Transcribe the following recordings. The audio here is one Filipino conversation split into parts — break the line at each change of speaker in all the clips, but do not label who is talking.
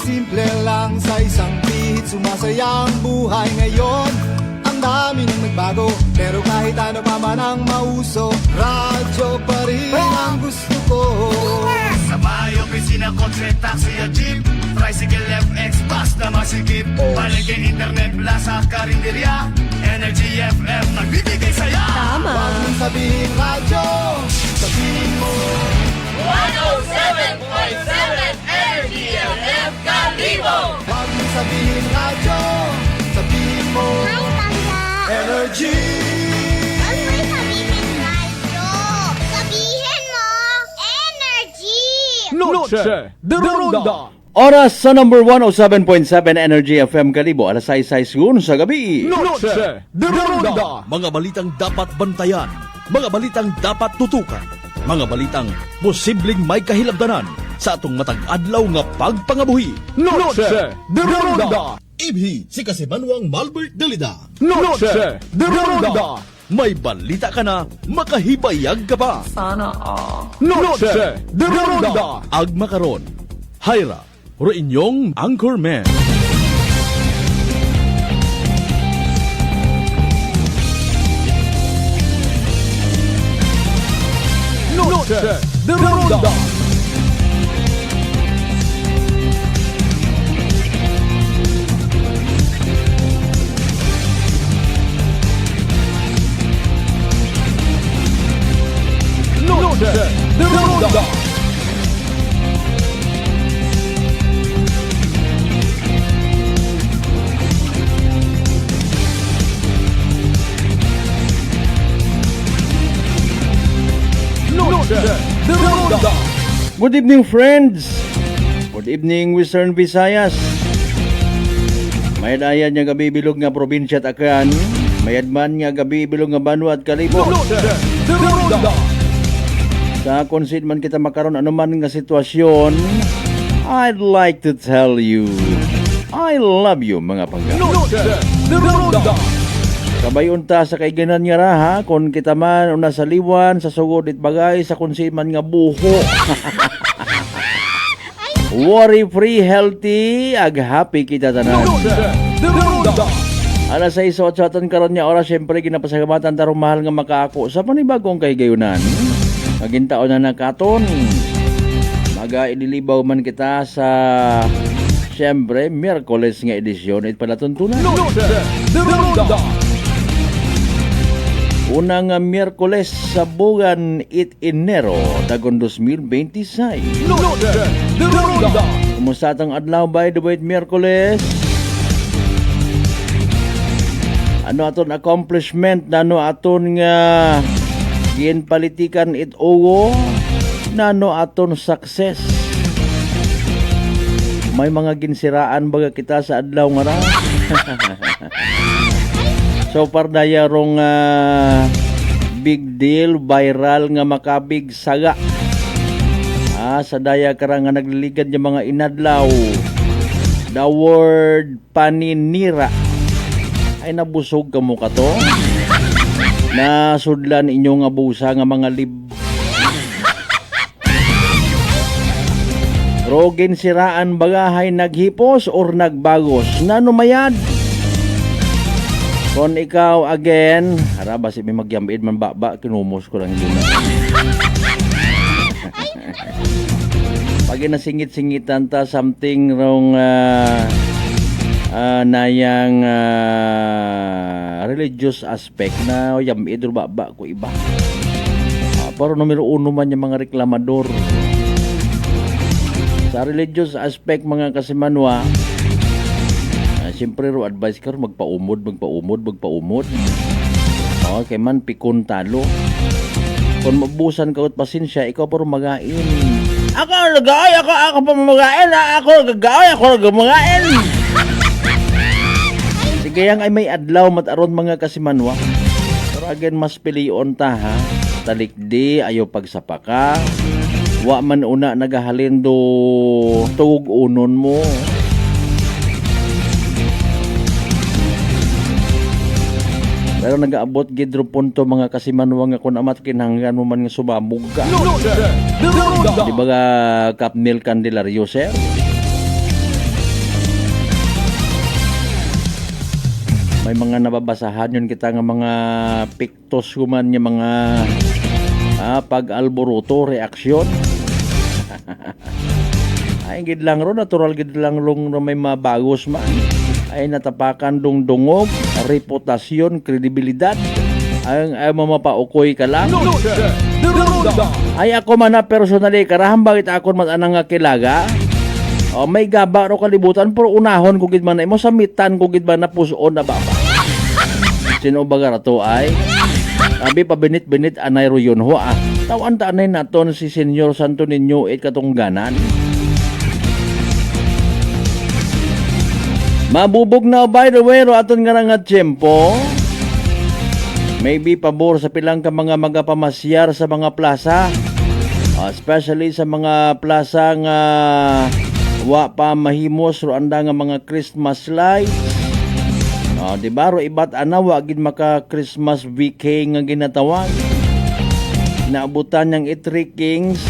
simple lang sa isang pihit, sumasaya ang buhay ngayon. Ang dami nang nagbago, pero kahit ano pa man ang mauso, radyo pa rin ang gusto ko.
Sa bahay, opisina, kotse, taxi o jeep, tricycle, FX, bus na masikip, palengke, internet, plaza, karinderya, Energy FM, nagbibigay saya.
Tama.
Huwag mong sabihin radyo, sabihin mo
107.7 Energy FM Kalibo.
Huwag mong sabihin radyo, sabihin mo
Ay, tanda.
Energy.
Huwag mo sabihin radyo. Sabihin mo, energy.
Noche de Ronda.
Oras sa number 107.7 Energy FM Kalibo, alas 6 sa gabi.
Noche de Ronda.
Mga balitang dapat bantayan, mga balitang dapat tutukan, mga balitang posibleng may kahilabdanan sa atong matag adlaw nga pagpangabuhi.
Noche de Ronda.
Ibhi si Kasimanwang Malbert Dalida.
Noche de Ronda.
May balita ka na, makahibayag ka pa.
Noche de Ronda.
Agma karon, Hyra, ro inyong Anchorman.
Noche de Ronda. Noche de Ronda. Noche de Ronda.
Good evening, friends. Good evening, Western Visayas. Mayad-ayad nga gabi bilog nga probinsya at Aklan. Mayadman nga gabi bilog nga Banwa at Kalibo.
Noche de Ronda.
Sa konsid man kita makaroon anuman nga sitwasyon, I'd like to tell you, I love you mga pangga.
Noche de Ronda.
Sabay unta sa kaiganan nga raha, kung kita man una sa liwan, sa sugod it bagay, sa konsid man nga buho. Worry free, healthy, ag happy kita tanan.
Noche de Ronda.
Alas 6 sa otsatan karon niya oras, syempre ginapasagamatan tarong mahal nga makaako sa panibagong kaigayunan. Magintaon na nakaton. Maga-ililibaw man kita sa syempre Miyerkules nga edisyon it palatuntunan.
Noche de Ronda.
Una nga Miyerkules sa buwan it Enero tagon 2026.
Noche de Ronda.
Kumusta atong adlaw by the way Miyerkules? Ano aton accomplishment, ano aton nga ginpalitikan it ugo, nano aton success. May mga ginsiraan baga kita sa adlaw nga ra. So far daya rong big deal, viral nga makabig saga. Sa daya karang nga nagliligad yung mga inadlaw. The word paninira. Ay nabusog ka mo ka to. Nasudlan inyong abusa nga mga Rogin siraan bagahay naghipos or nagbagos. Nano mayad? Kung ikaw again, haraba si may magyambid man baba, kinumos ko lang yun. Pag nasingit-singitan ta something wrong nayang religious aspect na yambid or baba ko iba. Pero numero 1 man yung mga reklamador. Sa religious aspect mga kasimanwa, siyempre ro advice ka ro magpaumod. Okay man pikon talo. Kung mabusan ka at pasensya, ikaw pero magain. Ako nagay, ako pa magain. Ako magain. Sige yang ay may adlaw mataron mga kasimanwa. Pero again mas pilion ta ha. Talikdi ayo pagsapaka. Wa man una nagahalin do tug unon mo. Pero nagaabot gidro punto mga kasimanwa nga kun amat kinahanglan mo man nga sumamog ka. Di ba ka Capnel Candelario sir? May mga nababasahan yun kita nga mga pictos kuman yung mga pag-alboruto, reaksyon. Ay gid lang ro, natural gid lang ro may mabagos man. Ay natapakan dungdungog, reputasyon, kredibilidad. Ay mamapaukoy ka lang. Ay ako man na personally karahang bakit ako man anang nga kilaga. O may gaba ro kalibutan pero unahon ko gid man imo samitan ko gid man na puson na baba. Sino ba garato ay? Abi pa binit-binit anay ro yun ho ah. Tawan ta anay naton si Senyor Santo Niño it katungganan. Mabubog na by the way ro aton nga nga tiyempo. Maybe pabor sa pilang ka mga magapamasyar sa mga plaza. Especially sa mga plaza nga wa pa mahimos ro anda nga mga Christmas lights. Di ba ro iba't ana wa gid maka Christmas VK nga ginatawag. Naabutan yang Itri Kings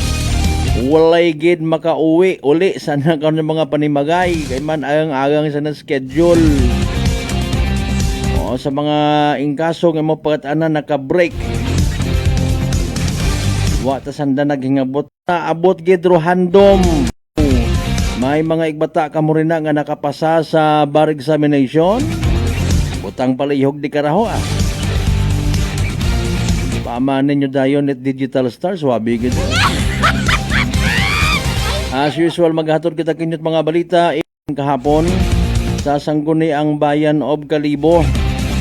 walay gid makauwi uli sana karon mga panimagay kay man agang sa na schedule. Sa mga ingkaso nga mo pagkatanan naka-break. Wa ta sanda naghingabot na abot gid ro handom. May mga igbata ka mo rin na nga nakapasa sa bar examination. Butang palihog di karaho ah. Paamanin nyo dayon at Digital Stars, wabi gid. As usual, maghatod kita kinyot mga balita kahapon sa sangguni ang bayan of Kalibo.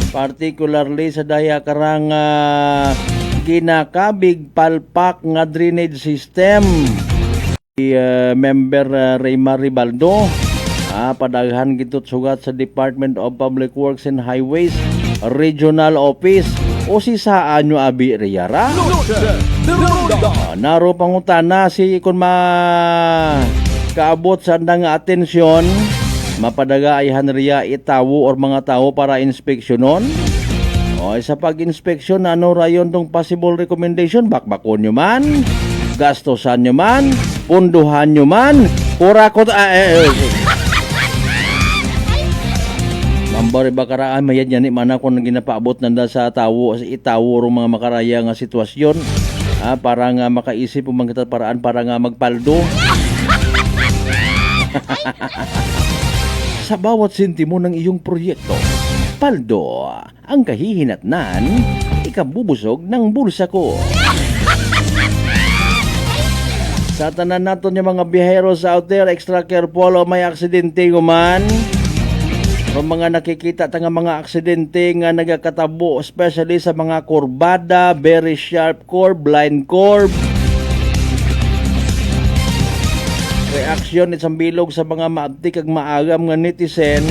Particularly sa daya karang ginakabig palpak nga drainage system. Member Raymar Ribaldo padaghan gitot sugat sa Department of Public Works and Highways Regional Office o si saan nyo abi riyara naro pangutana si kun kaabot sa andang atensyon mapadaga ay hanriya itawo or mga tao para inspeksyonon o sa pag-inspeksyon ano rayon tong possible recommendation bakbakon nyo man gastosan nyo man punduhan nyo man kurakot Mambar iba karaan mayad yan mana kung ginapaabot nanda sa tawo sa itawo ro mga makaraya nga sitwasyon para nga makaisip o mga paraan para nga magpaldo. Sa bawat sentimo ng iyong proyekto, paldo ang kahihinatnan, ikabubusog ng bulsa ko. Sa tanan naton yung mga biheros out there, extra careful o may aksidente guman. Kung mga nakikita tanga mga aksidente nga nagakatabo, especially sa mga kurbada, very sharp curve, blind curve. Reaksyon isang bilog sa mga maabtik ag maagam nga netizen,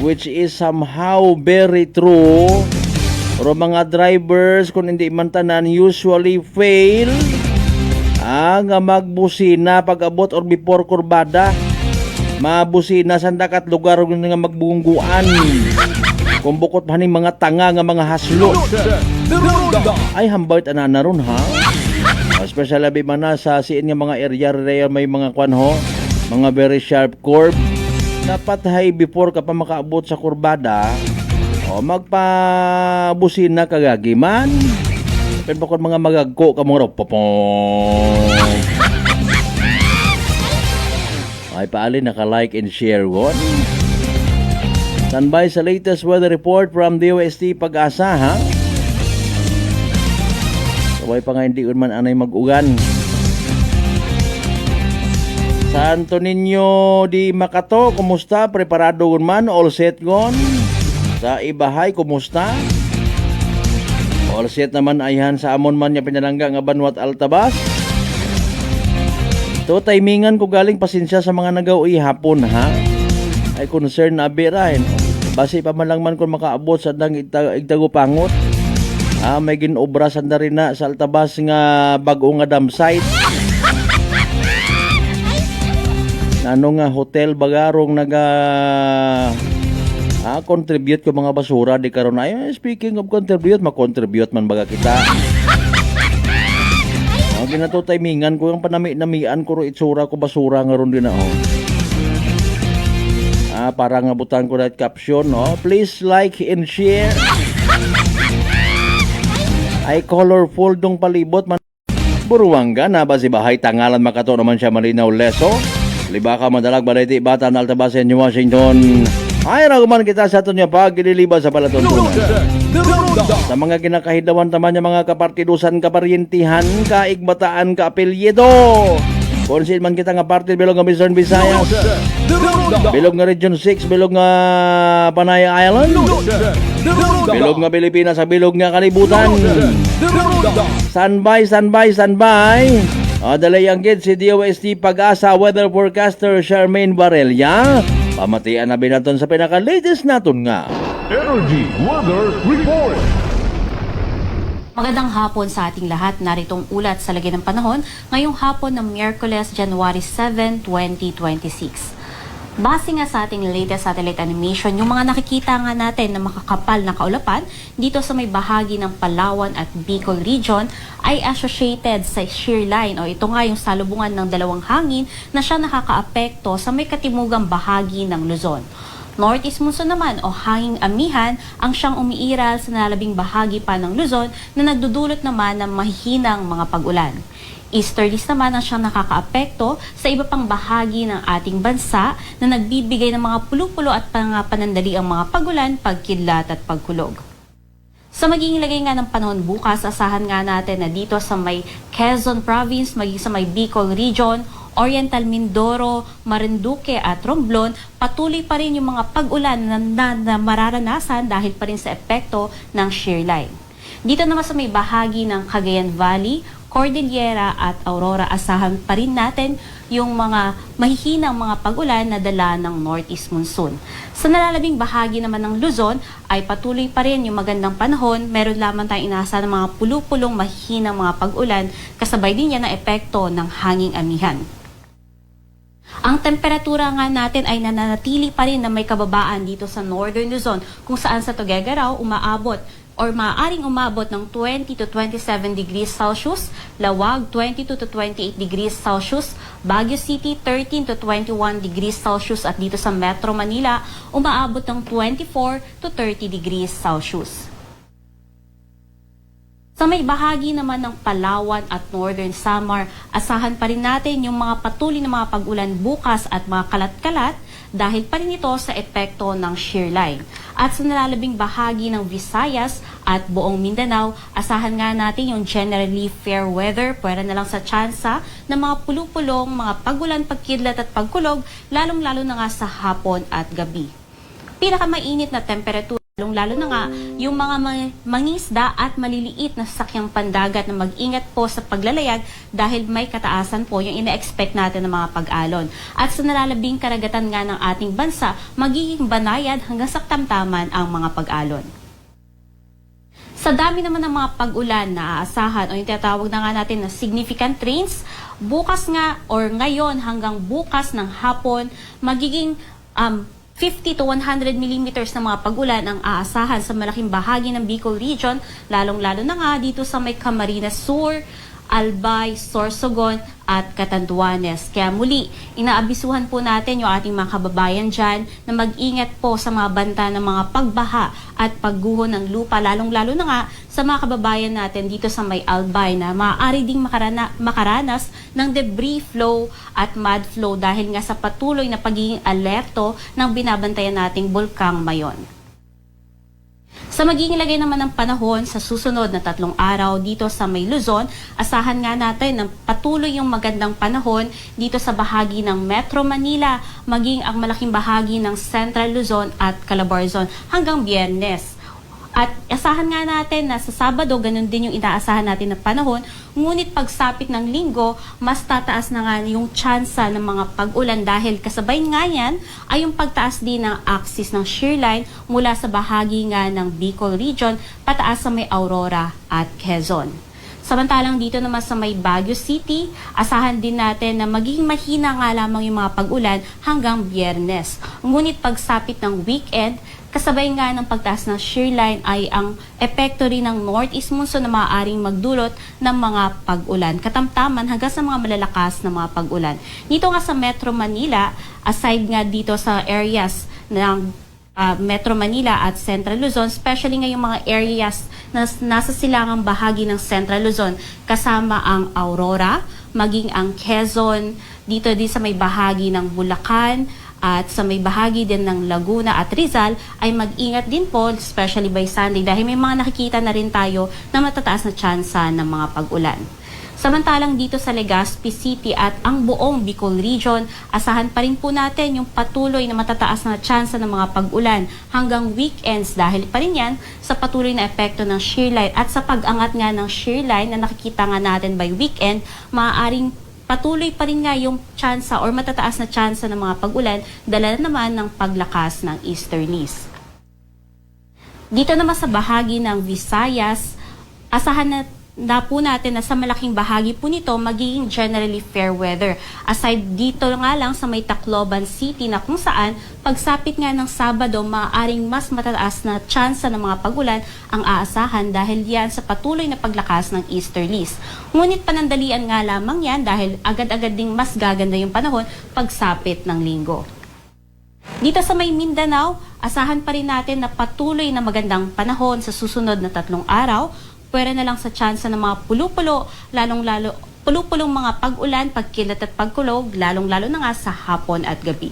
which is somehow very true. Pero mga drivers, kung hindi man tanan, usually fail nga magbusina pag-abot or before kurbada. Mabusina sa dakat lugar nga magbungguan. Kung bukot pa mga tanga nga mga haslo. Ay hambay anana ron ha. Especially abi man na sa siin nga mga area may mga kwan ho, mga very sharp curve. Dapat hay before ka pa makaabot sa kurbada, magpabusina kagagiman. Pero bakit mga magagko ka mga popong. Ay paali naka-like and share won. Standby sa latest weather report from DOST Pag-asa ha. Sabay pa nga hindi man anay mag-ugan. Sa Santo Niño di Makato, kumusta? Preparado man? All set gon? Sa Ibahay, kumusta? All set naman ayhan sa amon man niya pinalangga nga Banwat Altabas. To timingan ko galing pasensya sa mga nagawi hapon ha. Ay concern na abirahin. Basi pa man lang man kung makaabot sa dang igtagupangot. May ginobra sa rin na sa Altabas nga bago nga dam site. Ano nga hotel bagarong naga contribute ko mga basura di karon ay speaking of contribute ma-contribute man baga kita. Ginato timingan ko yung panami-namian ko ro itsura ko basura nga ron din Para nga butan ko na caption, no? Please like and share. Ay colorful dong palibot man. Buruwangga na ba si bahay tangalan makato naman siya malinaw leso? Liba ka madalag baliti bata na Altabasen, New Washington. Ay raguman kita sa aton niya pag gililiba sa palatuntunan. Sa mga ginakahidawan taman niya mga kapartidusan, kaparyentihan, kaigbataan, kaapelyedo. Konsil man kita nga parte bilog nga Western Visayas. Bilog nga Region 6, bilog nga Panay Island. Bilog nga Pilipinas sa bilog nga kalibutan. Standby. Dalay ang gid si DOST Pag-asa Weather Forecaster Charmaine Barrelia. Pamatian na binaton sa pinaka-latest naton nga
Energy Weather Report.
Magandang hapon sa ating lahat. Naritong ulat sa lagay ng panahon ngayong hapon ng Miyerkules, January 7, 2026. Base nga sa ating latest satellite animation, yung mga nakikita nga natin na makakapal na kaulapan dito sa may bahagi ng Palawan at Bicol region ay associated sa shear line o ito nga yung salubungan ng dalawang hangin na siya nakakaapekto sa may katimugang bahagi ng Luzon. Northeast monsoon naman o hanging amihan ang siyang umiiral sa nalabing bahagi pa ng Luzon na nagdudulot naman ng mahihinang mga pag-ulan. Easterlies naman ang siyang nakakaapekto sa iba pang bahagi ng ating bansa na nagbibigay ng mga pulupulo at panandali ang mga pag-ulan, pagkidlat at pagkulog. Sa magiging lagay nga ng panahon bukas, asahan nga natin na dito sa may Quezon Province, maging sa may Bicol Region, Oriental Mindoro, Marinduque at Romblon, patuloy pa rin yung mga pag-ulan na mararanasan dahil pa rin sa epekto ng shear line. Dito naman sa may bahagi ng Cagayan Valley, Cordillera at Aurora, asahan pa rin natin yung mga mahihinang mga pag-ulan na dala ng northeast monsoon. Sa nalalabing bahagi naman ng Luzon ay patuloy pa rin yung magandang panahon. Meron lamang tayong inaasahan ng mga pulupulong mahihinang mga pag-ulan kasabay din yan ng epekto ng hanging amihan. Ang temperatura nga natin ay nananatili pa rin na may kababaan dito sa Northern Luzon kung saan sa Tuguegarao umaabot or maaaring umabot ng 20 to 27 degrees Celsius, Lawag 22 to 28 degrees Celsius, Baguio City 13 to 21 degrees Celsius at dito sa Metro Manila umaabot ng 24 to 30 degrees Celsius. Sa may bahagi naman ng Palawan at Northern Samar, asahan pa rin natin yung mga patuloy na mga pag-ulan bukas at mga kalat-kalat dahil pa rin ito sa epekto ng shear line. At sa nalalabing bahagi ng Visayas at buong Mindanao, asahan nga natin yung generally fair weather, pwera na lang sa tsansa ng mga pulupulong, mga pag-ulan, pagkidlat at pagkulog, lalong-lalo na nga sa hapon at gabi. Pinakamainit na temperatura, lalo na nga yung mga mangisda at maliliit na sasakyang pandagat na mag-ingat po sa paglalayag dahil may kataasan po yung ina-expect natin ng mga pag-alon. At sa nalalabing karagatan nga ng ating bansa, magiging banayad hanggang sa tamtaman ang mga pag-alon. Sa dami naman ng mga pag-ulan na aasahan o yung tinatawag na nga natin na significant rains, bukas nga or ngayon hanggang bukas ng hapon, magiging 50 to 100 millimeters na mga pag-ulan ang aasahan sa malaking bahagi ng Bicol Region, lalong-lalo na nga dito sa may Camarines Sur, Albay, Sorsogon at Catanduanes. Kaya muli, inaabisuhan po natin yung ating mga kababayan dyan na mag-ingat po sa mga banta ng mga pagbaha at pagguho ng lupa, lalong-lalo na nga sa mga kababayan natin dito sa may Albay na maaari ding makaranas ng debris flow at mud flow dahil nga sa patuloy na pagiging alerto ng binabantayan nating Bulkang Mayon. Sa magiging lagay naman ng panahon sa susunod na 3 araw dito sa may Luzon, asahan nga natin ng patuloy yung magandang panahon dito sa bahagi ng Metro Manila, maging ang malaking bahagi ng Central Luzon at Calabarzon hanggang Biyernes. At asahan nga natin na sa Sabado, ganun din yung inaasahan natin na panahon. Ngunit pagsapit ng Linggo, mas tataas na nga yung tsansa ng mga pag-ulan dahil kasabay nga yan ay yung pagtaas din ng axis ng shear line mula sa bahagi nga ng Bicol Region pataas sa may Aurora at Quezon. Samantalang dito naman sa may Baguio City, asahan din natin na magiging mahina nga lamang yung mga pag-ulan hanggang Biyernes. Ngunit pagsapit ng weekend, kasabay nga ng pagtaas ng shear line ay ang epekto rin ng northeast monsoon na maaaring magdulot ng mga pag-ulan. Katamtaman hanggang sa mga malalakas na mga pag-ulan. Dito nga sa Metro Manila, aside nga dito sa areas ng Metro Manila at Central Luzon, especially ngayong mga areas na nasa silangang bahagi ng Central Luzon, kasama ang Aurora, maging ang Quezon, dito din sa may bahagi ng Bulacan, at sa may bahagi din ng Laguna at Rizal, ay mag-ingat din po, especially by Sunday, dahil may mga nakikita na rin tayo na matataas na tsansa ng mga pag-ulan. Samantalang dito sa Legazpi City at ang buong Bicol Region, asahan pa rin po natin yung patuloy na matataas na tsansa ng mga pag-ulan hanggang weekends dahil pa rin yan sa patuloy na epekto ng shear line at sa pag-angat nga ng shear line na nakikita nga natin by weekend, maaaring patuloy pa rin nga yung tsansa or matataas na tsansa ng mga pag-ulan dala naman ng paglakas ng easterlies. Dito naman sa bahagi ng Visayas, asahan na po natin na sa malaking bahagi po nito magiging generally fair weather. Aside dito nga lang sa may Tacloban City na kung saan pagsapit nga ng Sabado maaaring mas matataas na tsansa ng mga pag-ulan ang aasahan dahil yan sa patuloy na paglakas ng easterlies. Ngunit panandalian nga lamang yan dahil agad-agad ding mas gaganda yung panahon pagsapit ng Linggo. Dito sa may Mindanao, asahan pa rin natin na patuloy na magandang panahon sa susunod na 3 araw. Pwera na lang sa tsansa ng mga pulupulo, pulupulong mga pag-ulan, pagkilat at pagkulog, lalong-lalo na nga sa hapon at gabi.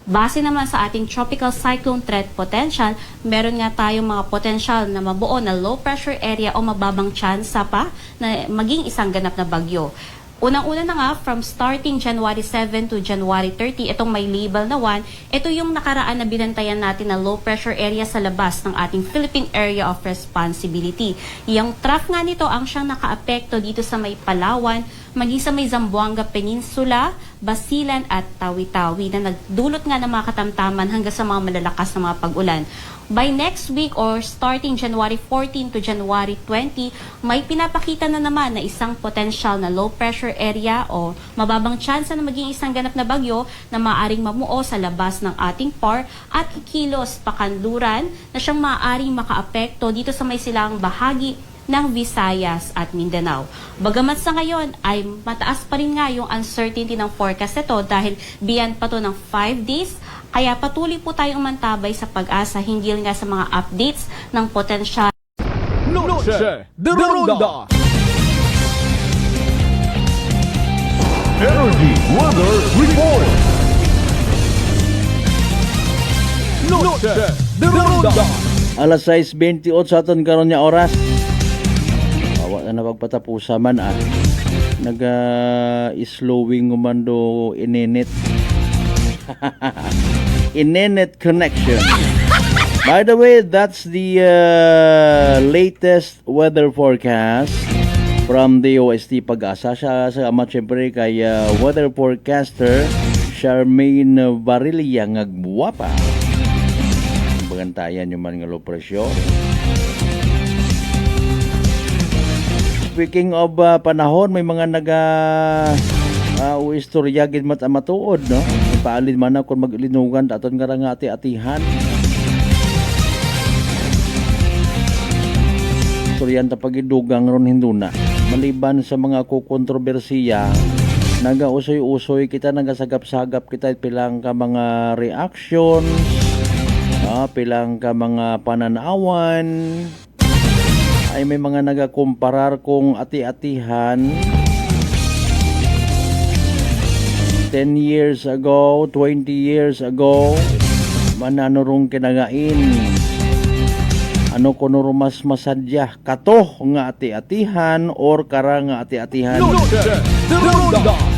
Base naman sa ating tropical cyclone threat potential, meron nga tayong mga potential na mabuo na low pressure area o mababang tsansa pa na maging isang ganap na bagyo. Unang-una na nga, from starting January 7 to January 30, itong may label na 1, ito yung nakaraan na binantayan natin na low pressure area sa labas ng ating Philippine Area of Responsibility. Yung trough nga nito ang siyang nakaapekto dito sa may Palawan, maging sa may Zamboanga Peninsula, Basilan at Tawi-Tawi na nagdulot nga ng mga katamtaman hanggang sa mga malalakas na mga pag-ulan. By next week or starting January 14 to January 20, may pinapakita na naman na isang potential na low pressure area o mababang tsansa na maging isang ganap na bagyo na maaaring mamuo sa labas ng ating PAR at kikilos pakanluran na siyang maaaring makaapekto dito sa may silang bahagi ng Visayas at Mindanao. Bagamat sa ngayon ay mataas pa rin nga yung uncertainty ng forecast ito dahil beyond pa to ng 5 days, kaya patuloy po tayong umantabay sa pag-asa hinggil nga sa mga updates ng potensyal.
Noche de Ronda.
Energy Weather Report.
Noche de Ronda.
Alas 6:28 sa aton karon nga oras. Awa na pagpatapusa man Nag-slowing umando ininit. Ininit connection. By the way, that's the latest weather forecast from the OST Pag-asa. Sa ama siyempre kay weather forecaster Charmaine Barilla ngagbuwapa. Bagantayan yung man nga low pressure. Speaking of panahon, may mga istorya gid matuod, no? Paalin man na kung maglinugan aton nga nga ati-atihan. Istoryan ta pagidugang ron hinduna. Maliban sa mga kukontrobersiya, nagausoy-usoy kita, nagasagap-sagap kita pilang ka mga reactions, pilang ka mga pananawan. Ay may mga nagakumparar kung ati-atihan 10 years ago, 20 years ago, mananurong kinagain. Ano kuno mas masadya kato nga ati-atihan or kara nga ati-atihan.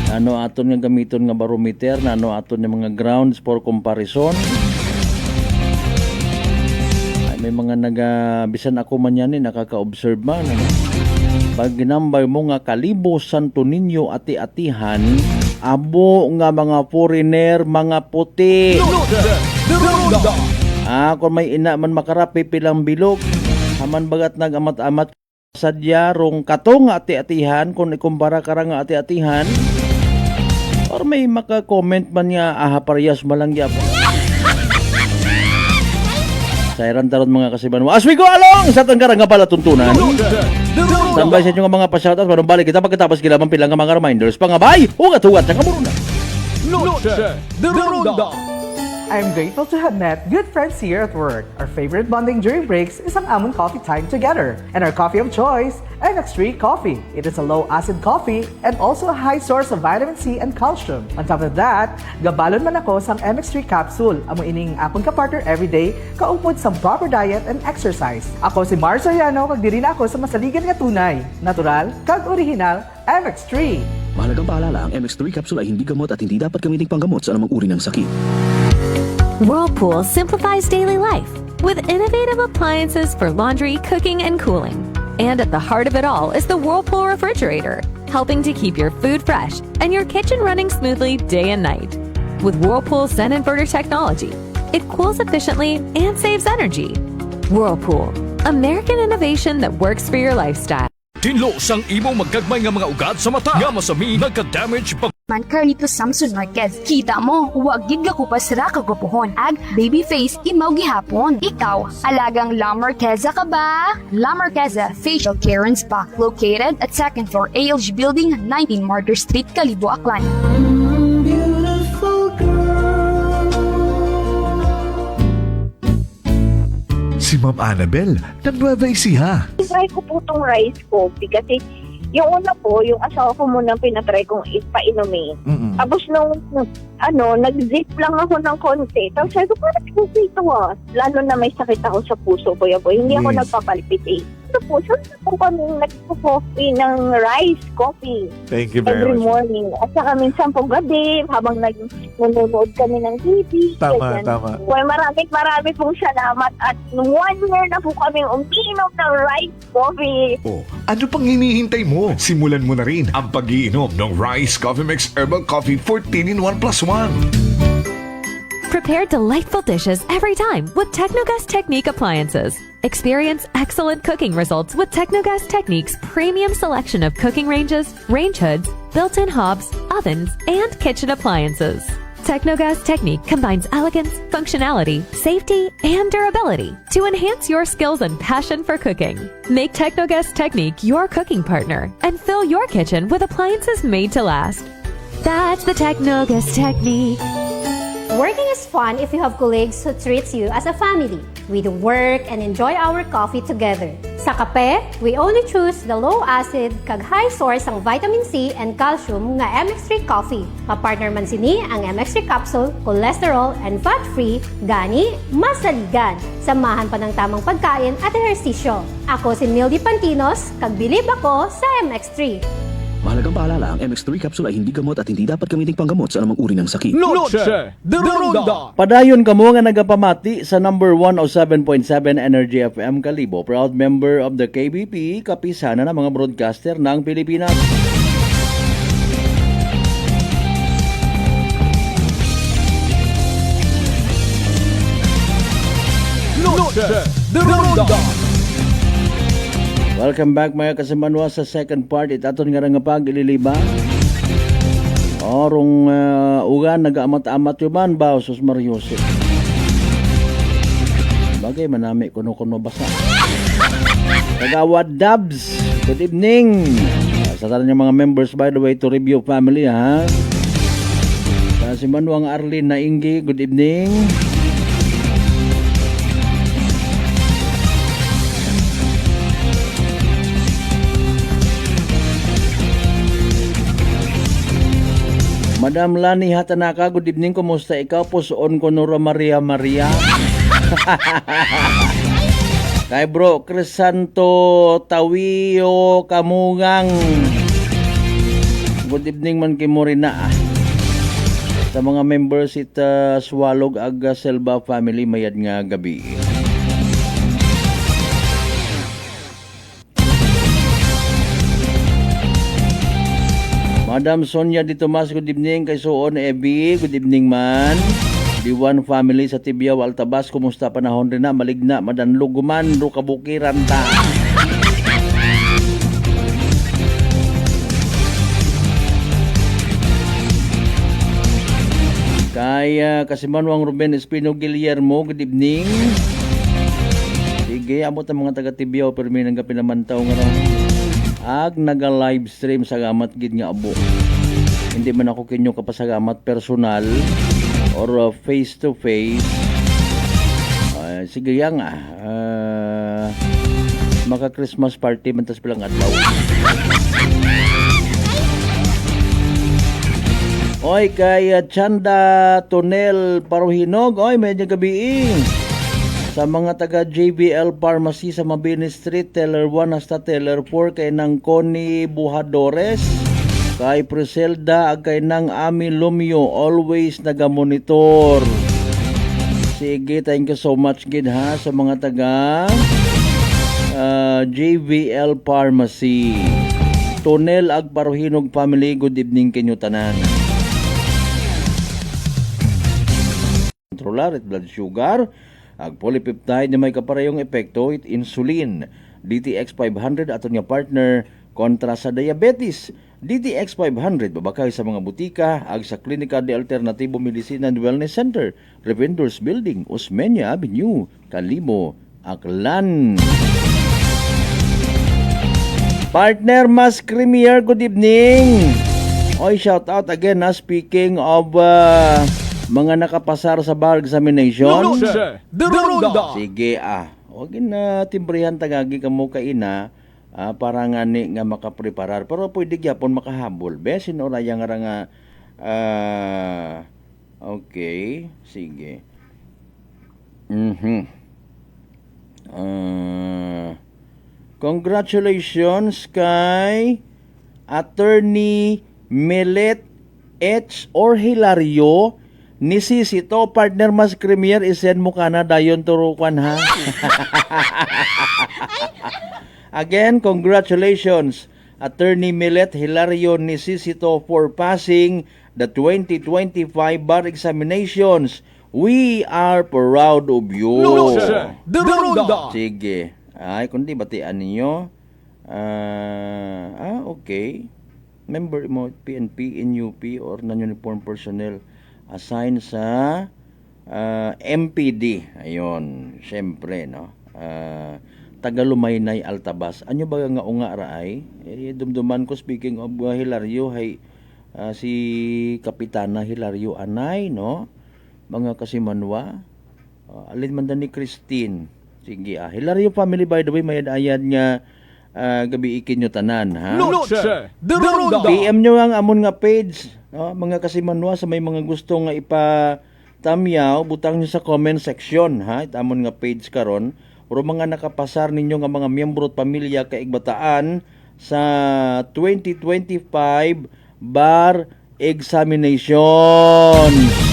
Ano aton nga gamiton nga barometer, ano aton nga mga grounds for comparison. May mga bisan ako man yan nakaka-observe man. Pag ginambay mo nga kalibo Santo Niño ati-atihan, abo nga mga foreigner, mga puti. Kung may ina man makarapi pilang bilog, haman bagat nag-amat-amat sadya rong katong ati-atihan, kung ikumpara ka nga ati-atihan, or may maka-comment man nga parehas malang yapon. Sayran tarot mga kasiban mo. As we go along sa tanggarang nga pala tuntunan. Tambay sa inyo nga mga pa-shoutout. Balik kita pagkatapos kilamang pilang nga mga reminders. Pangabay, hugat-hugat sa kamurunan.
Noche de Ronda.
I'm grateful to have met good friends here at work. Our favorite bonding during breaks is ang amon coffee time together. And our coffee of choice, MX3 Coffee. It is a low-acid coffee and also a high source of vitamin C and calcium. On top of that, gabalon man ako sang MX3 capsule. Amo ining akong kapartner everyday, kaupod sa proper diet and exercise. Ako si Mars Soriano, kag diri na ako sa masaligan nga tunay, natural, kag original, MX3.
Mahalagang paalala, ang MX3 capsule ay hindi gamot at hindi dapat gamitin panggamot sa anumang uri ng sakit.
Whirlpool simplifies daily life with innovative appliances for laundry, cooking, and cooling. And at the heart of it all is the Whirlpool refrigerator, helping to keep your food fresh and your kitchen running smoothly day and night. With Whirlpool Zen inverter technology, it cools efficiently and saves energy. Whirlpool, American innovation that works for your lifestyle.
Tinlo sang imong magkagmay nga mga ugat sa mata nga masami nagka-damage pag
Man Carlito Samson Marquez, kita mo, huwag gid ka kupas ra kagapuhon. Ag baby face imaw gihapon. Ikaw, alagang La Marqueza ka ba? La Marqueza Facial Care and Spa, located at 2nd floor ALG Building, 19 Martyr Street, Kalibo, Aklan.
Si Ma'am Annabel, nag-Nueva Ecija.
Try ko po itong rice coffee kasi yung una po, yung asawa ko muna pinatry kong ipainumin. Tapos nung nag-zip lang ako ng konti. Tapos sabi ko, parang ito lalo na may sakit ako sa puso ko. Hindi ako nagpapalpitate. Ito po, saan po kami nagpo-coffee ng rice coffee.
Thank you very
every
much.
morning. At saka minsan po gabi, habang nanonood kami ng TV.
Tama,
ganyan.
tama.
Well, marami pong salamat. At 1 year na po kami umiinom ng rice coffee.
Oh, ano pang hinihintay mo? Simulan mo na rin ang pag-iinom ng Rice Coffee Mix Herbal Coffee 14-in-1 + 1.
Prepare delightful dishes every time with Technogas Technique appliances. Experience excellent cooking results with Technogas Technique's premium selection of cooking ranges, range hoods, built-in hobs, ovens, and kitchen appliances. Technogas Technique combines elegance, functionality, safety, and durability to enhance your skills and passion for cooking. Make Technogas Technique your cooking partner and fill your kitchen with appliances made to last. That's the Technogas Technique.
Working is fun if you have colleagues who treats you as a family. We do work and enjoy our coffee together. Sa kape, we only choose the low-acid kag high source ang vitamin C and calcium nga MX3 Coffee. Kapartner man sini ang MX3 Capsule, cholesterol and fat-free, gani, masaligan. Samahan pa ng tamang pagkain at ehersisyo. Ako si Mildy Pantinos, kag bilib ako sa MX3.
Mahalagang paalala, ang MX3 capsule ay hindi gamot at hindi dapat gamitin panggamot sa anumang uri ng sakit.
Noche de Ronda.
Padayon kamo nga nagapamati sa number 107.7 Energy FM Kalibo, proud member of the KBP, kapisana ng mga broadcaster ng Pilipinas.
Noche de Ronda.
Welcome back mga kasimanwa sa second part. Itaton nga nga pag ililiba. Orong ugan nag-amat-amat yuman ba sus Mariose. Bagay manami kuno-kuno basa. Kagawad Dubs. Good evening. Sa tanan yung mga members by the way to review family ha. Si Manuang Arlene Nainggi, good evening. Madam Lani Hatanaka, good evening. Kumusta ikaw? Pusoon ko Nora Maria. Kay bro, Crisanto Tawiyo Kamungang. Good evening man kay Morina. Sa mga members ita Swalog Aga Selva family mayad nga gabi. Madam Sonia Di Tomas, good evening. Kay Suon Ebi, good evening man. D1 family sa Tibiaw, Altabas, kumusta panahon rin na, maligna, madanluguman, rukabukiran ta. Kaya Kasimanwang Ruben Espino Guillermo, good evening. Sige, amot ang mga taga Tibiaw, pero may nang pinamantaw nga rin. Ag naga-live stream sa gamat gid nga abo. Hindi man ako kinyo kapasagamat personal. or face to face. Sige yan nga. Maka Christmas party man tas bilang adlaw. Oy kay Chanda Tonel Paruhinog, oy medyo gabi sa mga taga JBL Pharmacy sa Mabini Street, Teller 1 hasta Teller 4 kay nang Connie Buhadores, kay Priselda ag kay nang Ami Lumio, always nagamonitor. Sige, thank you so much gid ha sa mga taga JBL Pharmacy. Tonel ag Paruhinog family, good evening kinyo tanan. Controller at blood sugar, ag polypeptide na may kaparehong epekto it insulin. DTX 500 aton nga partner kontra sa diabetes. DTX 500 babakay sa mga butika ag sa Klinika de Alternativo Medicina and Wellness Center, Revendors Building, Osmeña Avenue, Calimo, Aklan. Partner Mas Creamier, good evening. Oy, shout out again na speaking of mga nakapasar sa bar examination. Sige huwag na timbrihan tagagi ka mo kaina para nga ni nga makapreparar. Pero pwede gyapon makahabol. Besin o raya nga okay, sige. Congratulations kay Attorney Milet H. or Hilario ni Sisito, partner Mas Creamier, isend mo ka na dayon turukan ha. Again, congratulations Attorney Milet Hilario ni Sisito for passing the 2025 bar examinations. We are proud of you. Sige. Ay, kundi batian ninyo. Okay. Member mo PNP, NUP, or non-uniform personnel assigned sa MPD. Ayun, syempre, no? Tagalumaynay Altabas. Anyo ba nga unga raay? Dumduman ko, speaking of Hilario, hay si Kapitana Hilario Anay, no? Mga kasimanwa. Alin man ni Christine. Sige, Hilario family, by the way, may ayad nga gabi ikin nyo tanan, ha? PM nyo ang amon nga page, no? Mga kasimanwa, sa may mga gusto nga ipatamyaw, butang nyo sa comment section, ha? Amon nga page karon, o mga nakapasar ninyo nga mga miyembro at pamilya kaigbataan sa 2025 bar examinations.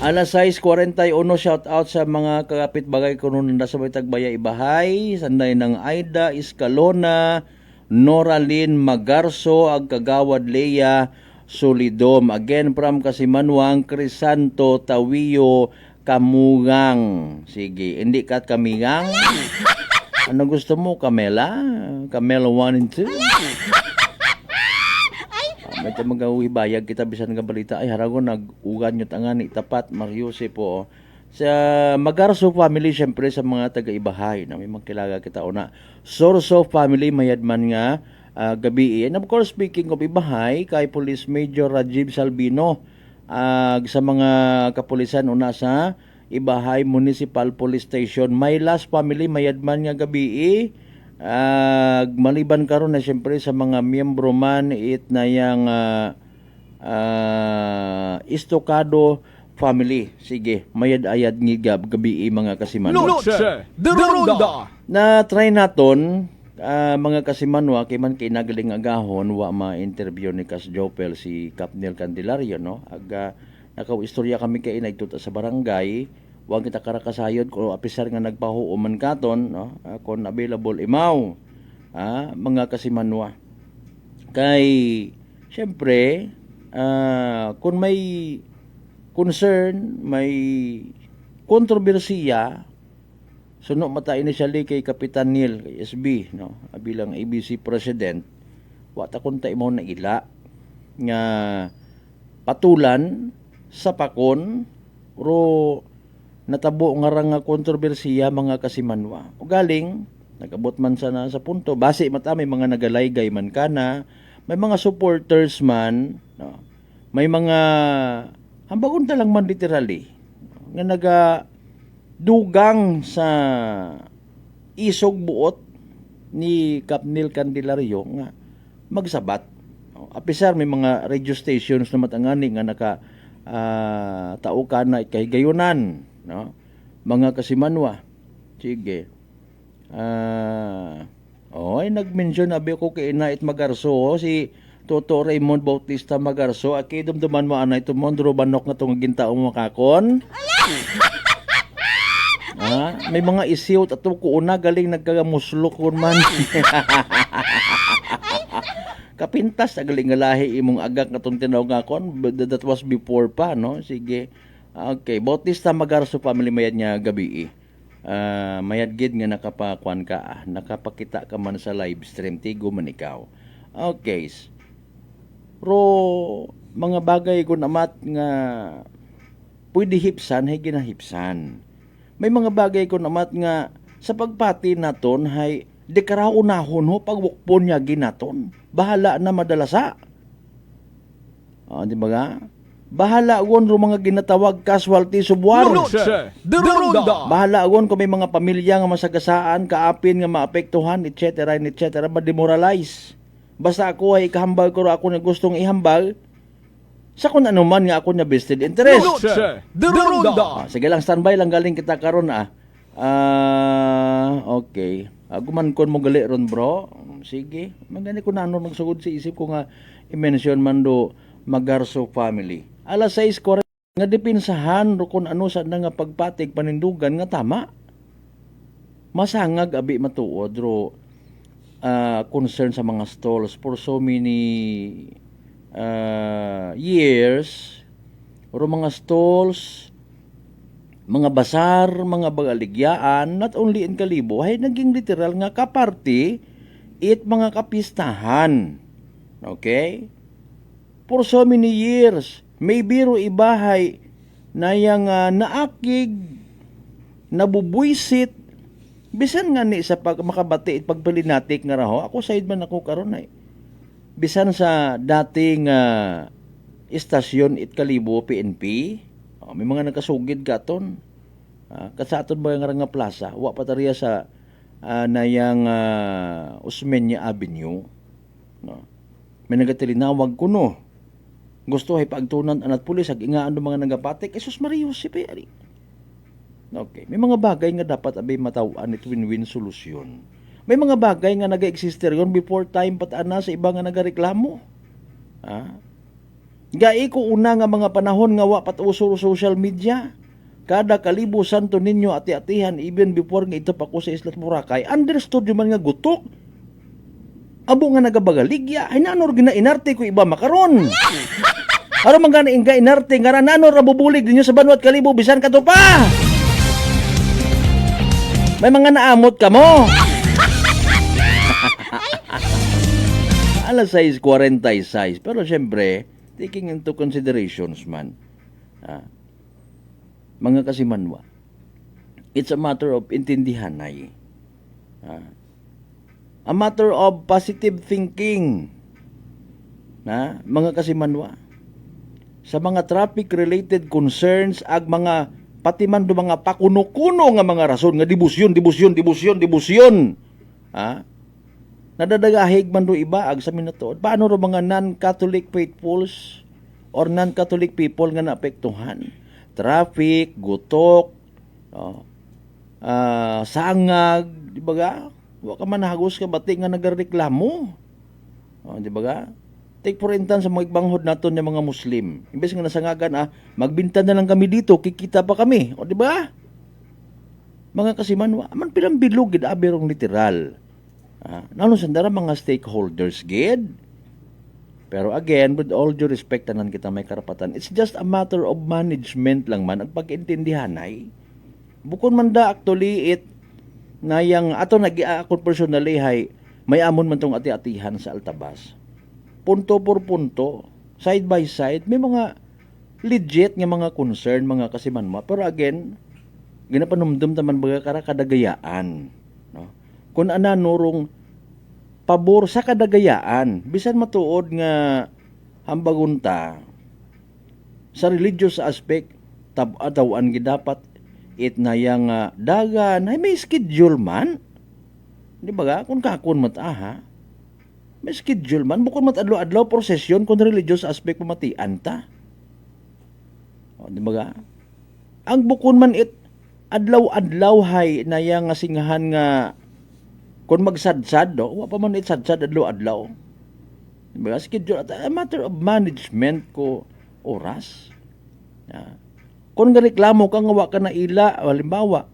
Alas 6:41, shout out sa mga kapitbagay ko noon na sa may Tagbaya Ibahay, sanday ng Aida Escalona, Noralyn Magarso, ag Kagawad Leia Solidom. Again from Kasimanwang, Crisanto Tawiyo Kamugang. Sige, hindi ka Kamigang. Ano gusto mo, Camela? Camela 1 and 2? May magawi bayag kita bisan nga balita ay haragon nag-ugan nyo tangan tapat Mariuse po sa Magarso family, syempre sa mga taga-Ibahay na may magkilaga kita una Sorso family mayadman nga gabi. And of course, speaking of Ibahay, kay Police Major Rajiv Salvino sa mga kapulisan una sa Ibahay Municipal Police Station, may last family mayadman nga gabi. Maliban karon na siyempre sa mga miyembro man it na yang Estocado family. Sige, mayad-ayad ngigab gabi mga kasimanwa. Na try naton mga kasimanwa kay man kay nagaling agahon wa ma-interview ni Kas Jopel si Capnel Candelario, no? Nakaw-istorya kami kay inagtuta sa barangay. Huwag kita karakasayod kung apisar nga nagpahuuman katon, no? Kung available imaw, mga kasimanwa. Kay, syempre, kung may concern, may kontrobersiya, suno mata initially kay Kapitan Neil, kay SB, no? Bilang ABC President, wata kung tayo mo na ila, nga patulan sa pakon, ro natabo nga ra nga kontrobersiya mga kasimanwa. O galing nagabot man sana sa punto base mata may mga nagalaygay man kana, may mga supporters man, no? May mga hambagon ta lang man literally nga naga dugang sa isog buot ni Capnil Candelario nga magsabat. Apisar may mga radio stations na matangani nga naka tao ka na ikahigayunan, no? Mga kasimanwa. Sige. Ay nag-mention abi ko kay Inait Magarso si Toto Raymond Bautista Magarso aki dumduman mo anay tumondro banok nga tong gintao mo kakon. May mga isiw at ko una galing nagkagamuslok kon man. Kapintas galing nga lahi imong agak nga tong tinawag kakon, that was before pa, no? Sige. Okay, Bautista Magarso family mayad niya gabi. Mayad gid nga nakapakuan ka, nakapakita ka man sa live stream tigo man ikaw. Okay. Pero mga bagay ko namat nga pwede hipsan hay ginahipsan. May mga bagay ko namat nga sa pagpati naton hay dekaraunahon ho pagwukpon niya ginaton. Bahala na madalasa. Di ba nga? Bahala agon ro mga ginatawag casualty subwar. Bahala agon kung may mga pamilya nga masagasaan, kaapin nga maapektuhan, etc. etc. ma-demoralize. Basta ako ay ikahambal ko ako na gustong ihambal sa kung ano man nga ako na vested interest. Sige lang, standby lang galing kita karon okay. Aguman kon mo gali ron bro. Sige. Magani ko na ano nagsugod sa isip ko nga i-mention man do Magarso family. Alas 6:40 nga dipinsahan ro kun ano sa nga pagpatig panindugan nga tama. Masangag abi matuod ro concern sa mga stalls for so many years. Ro mga stalls, mga basar, mga bagaligyaan, not only in Kalibo, ay naging literal nga kaparti it mga kapistahan. Okay? For so many years, may biro ibahay na yang naakig, nabubwisit, bisan nga ni sa makabati at pagpalinatik nga raho, ako side man ako karon ay. Bisan sa dating istasyon it Kalibo, PNP, may mga nagkasugid gaton. Kasaton ba nga plaza, wa patariya sa nayang Osmeña Avenue. No? May nagatilinawag ko no. Gusto ay pagtunan anat pulis ag ingaan do mga nagapatik. Jesus Maria Jose ari. Okay, may mga bagay nga dapat abay matawan it win-win solusyon. May mga bagay nga naga-existe ron before time patana sa iba nga nagareklamo. Gai ko una nga mga panahon nga wa patuso social media. Kada Kalibo Santo Niño ati-atihan even before nga ito pa ko sa Islas Boracay, understood yung man nga gutok. Abo nga nagabagaligya, ay nanor ginainarte ko iba makaron. Ano man gana inga inarte nga nanor rabubulig ninyo sa Banwat Kalibo bisan ka to pa. May mga naamot ka mo. Alas 6:46, pero syempre, taking into considerations man, mga kasimanwa, it's a matter of intindihanay. A matter of positive thinking. Mga kasimanwa, sa mga traffic-related concerns, ag mga pati man do mga pakuno-kuno nga mga rason, nga dibusyon. Nadadagahig man do iba, ag sa minatood. Paano ro mga non-Catholic faithfuls or non-Catholic people nga naapektuhan? Traffic, gutok, sangag, di ba ga? Wa ka man hagos ka bati nga nagareklamo. Di ba ga? Take for instance sa mga igbanghod naton ng mga Muslim. Imbes nga nasangagan, magbinta na lang kami dito, kikita pa kami. O di ba? Mga kasimanwa, man pilang bilog gid aberong literal. Nano sandara mga stakeholders gid. Pero again, with all due respect, tanan kita may karapatan. It's just a matter of management lang man. Ang pag-intindihanay. Bukod man da actually it na yang ato nag-iakon personally hay may amon man tong ati-atihan sa Altabas. Punto por punto, side by side, may mga legit nga mga concern, mga kasimanma. Pero again, ginapanumdum taman baga kara kadagayaan, no? Kung ana nurong pabor sa kadagayaan, bisan matuod nga hambagunta sa religious aspect tawan gidapat it na yang dagan ay may schedule man. Di ba ga? Kung kakon mataha, may schedule man. Bukod adlaw-adlaw prosesyon kung religious aspect pamatian ta. O, di ba ga? Ang bukod man adlaw-adlaw hay na yang singahan nga kung magsadsad, wa pa man sadsad adlaw-adlaw. Di ba ga? Schedule, a matter of management ko oras. Kung reklamo ka nga wa ka na ila, halimbawa,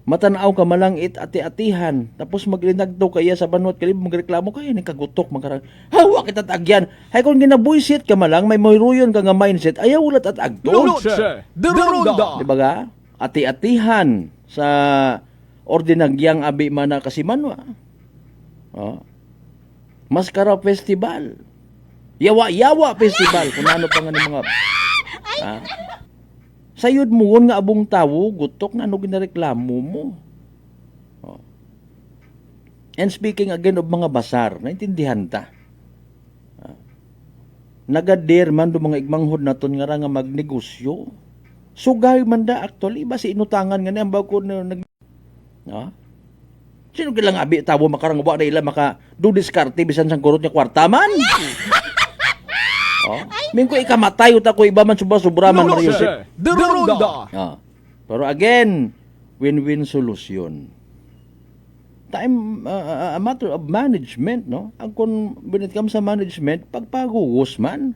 matanaw ka malang ati-atihan, tapos maglinagto kaya sa banwat kalib, magreklamo kaya ni kagutok, magkarang, hawa kita tagyan. Hay kung ginabuisit ka malang, may moyruyon ka nga mindset, ayaw ulat at agto. Diba ga? Ati-atihan sa ordinagyang abi mana kasimanwa. Maskara Festival. Yawa-yawa Festival. Kung ano pa nga ni mga... Sayod mo nga abong tawo, gutok na ano ginareklamo mo. And speaking again of mga basar, naintindihan ta. Nagader man do mga igmanghod naton nga nga magnegosyo. Sugay man da actually, ba si inutangan nga ni ang bago na nag... Sino kilang abi tawo makarangawa na ila maka do diskarte bisan sang kurot niya kwarta man. Mingko ikamatay uta ko iba man sobra man Mario. Pero again, win-win solution. Time a matter of management, no? Ang kung binit kam sa management, pagpagugos man.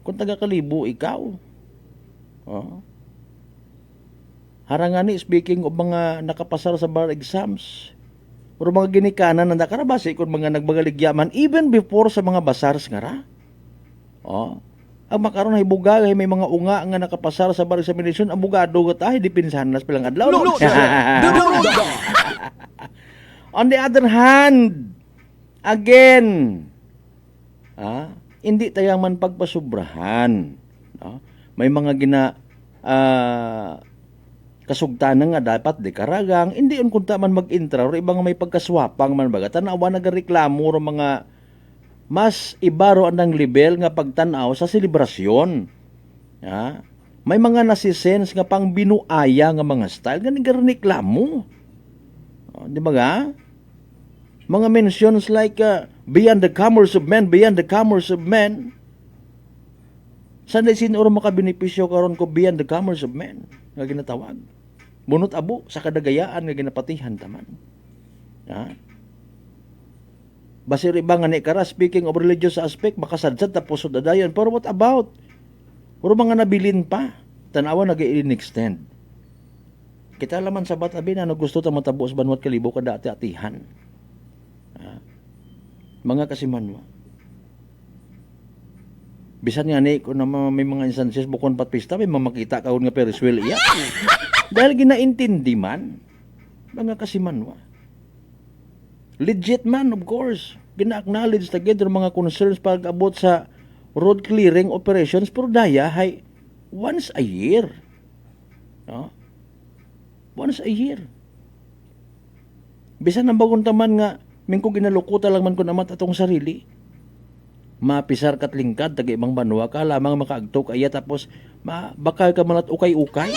Kung taga-Kalibo ikaw. Harangani speaking of mga nakapasar sa bar exams. Pero mga ginikanan na nakarabasi kung mga nagbaгаligyaman even before sa mga basars nga ra. Ang makaroon ay bugay may mga unga nga nakapasar sa bar examination, ang bugado gat ay dipinsahan nas pilang adlaw. On the other hand, again, hindi tayang man pagpasubrahan. May mga kasugtanan nga dapat di karagang, hindi on kunta man mag-intra, or ibang may pagkaswapang man baga, tanawa nagareklamo ro mga mas ibaro andang level nga pagtanaw sa selebrasyon. May mga nasisense nga pang binuaya nga mga style, nga nagareklamo. Di ba ga? Mga mentions like beyond the commerce of men, beyond the commerce of men. Saan day sinuro makabenepisyo karon ko beyond the commerce of men nga ginatawag? Bunot abo sa kadagayaan nga ginapatihan taman. Basir ibang nga ni kara, speaking of religious aspect, makasadsad tapos sudadayon. Pero what about? Puro mga nabilin pa. Tanawa nag-i-extend. Kita laman sa batabi na gusto ta matabo sa Banwat Kalibo kada ati-atihan. Mga kasimanwa. Bisan nga ni, kung may mga instances bukon pat pista, may mamakita kaon nga Ferris wheel iya. Dahil ginaintindi man, mga kasimanwa. Legit man, of course. Gina-acknowledge together mga concerns pag-abot sa road clearing operations, pero daya, hay, once a year. Once a year. Bisan ang bagong taman nga, mingko ginalukuta lang man ko naman atong sarili. Mapisar kat lingkad, taga ibang banwa ka, lamang makaagto kaya tapos, bakal ka man at ukay-ukay.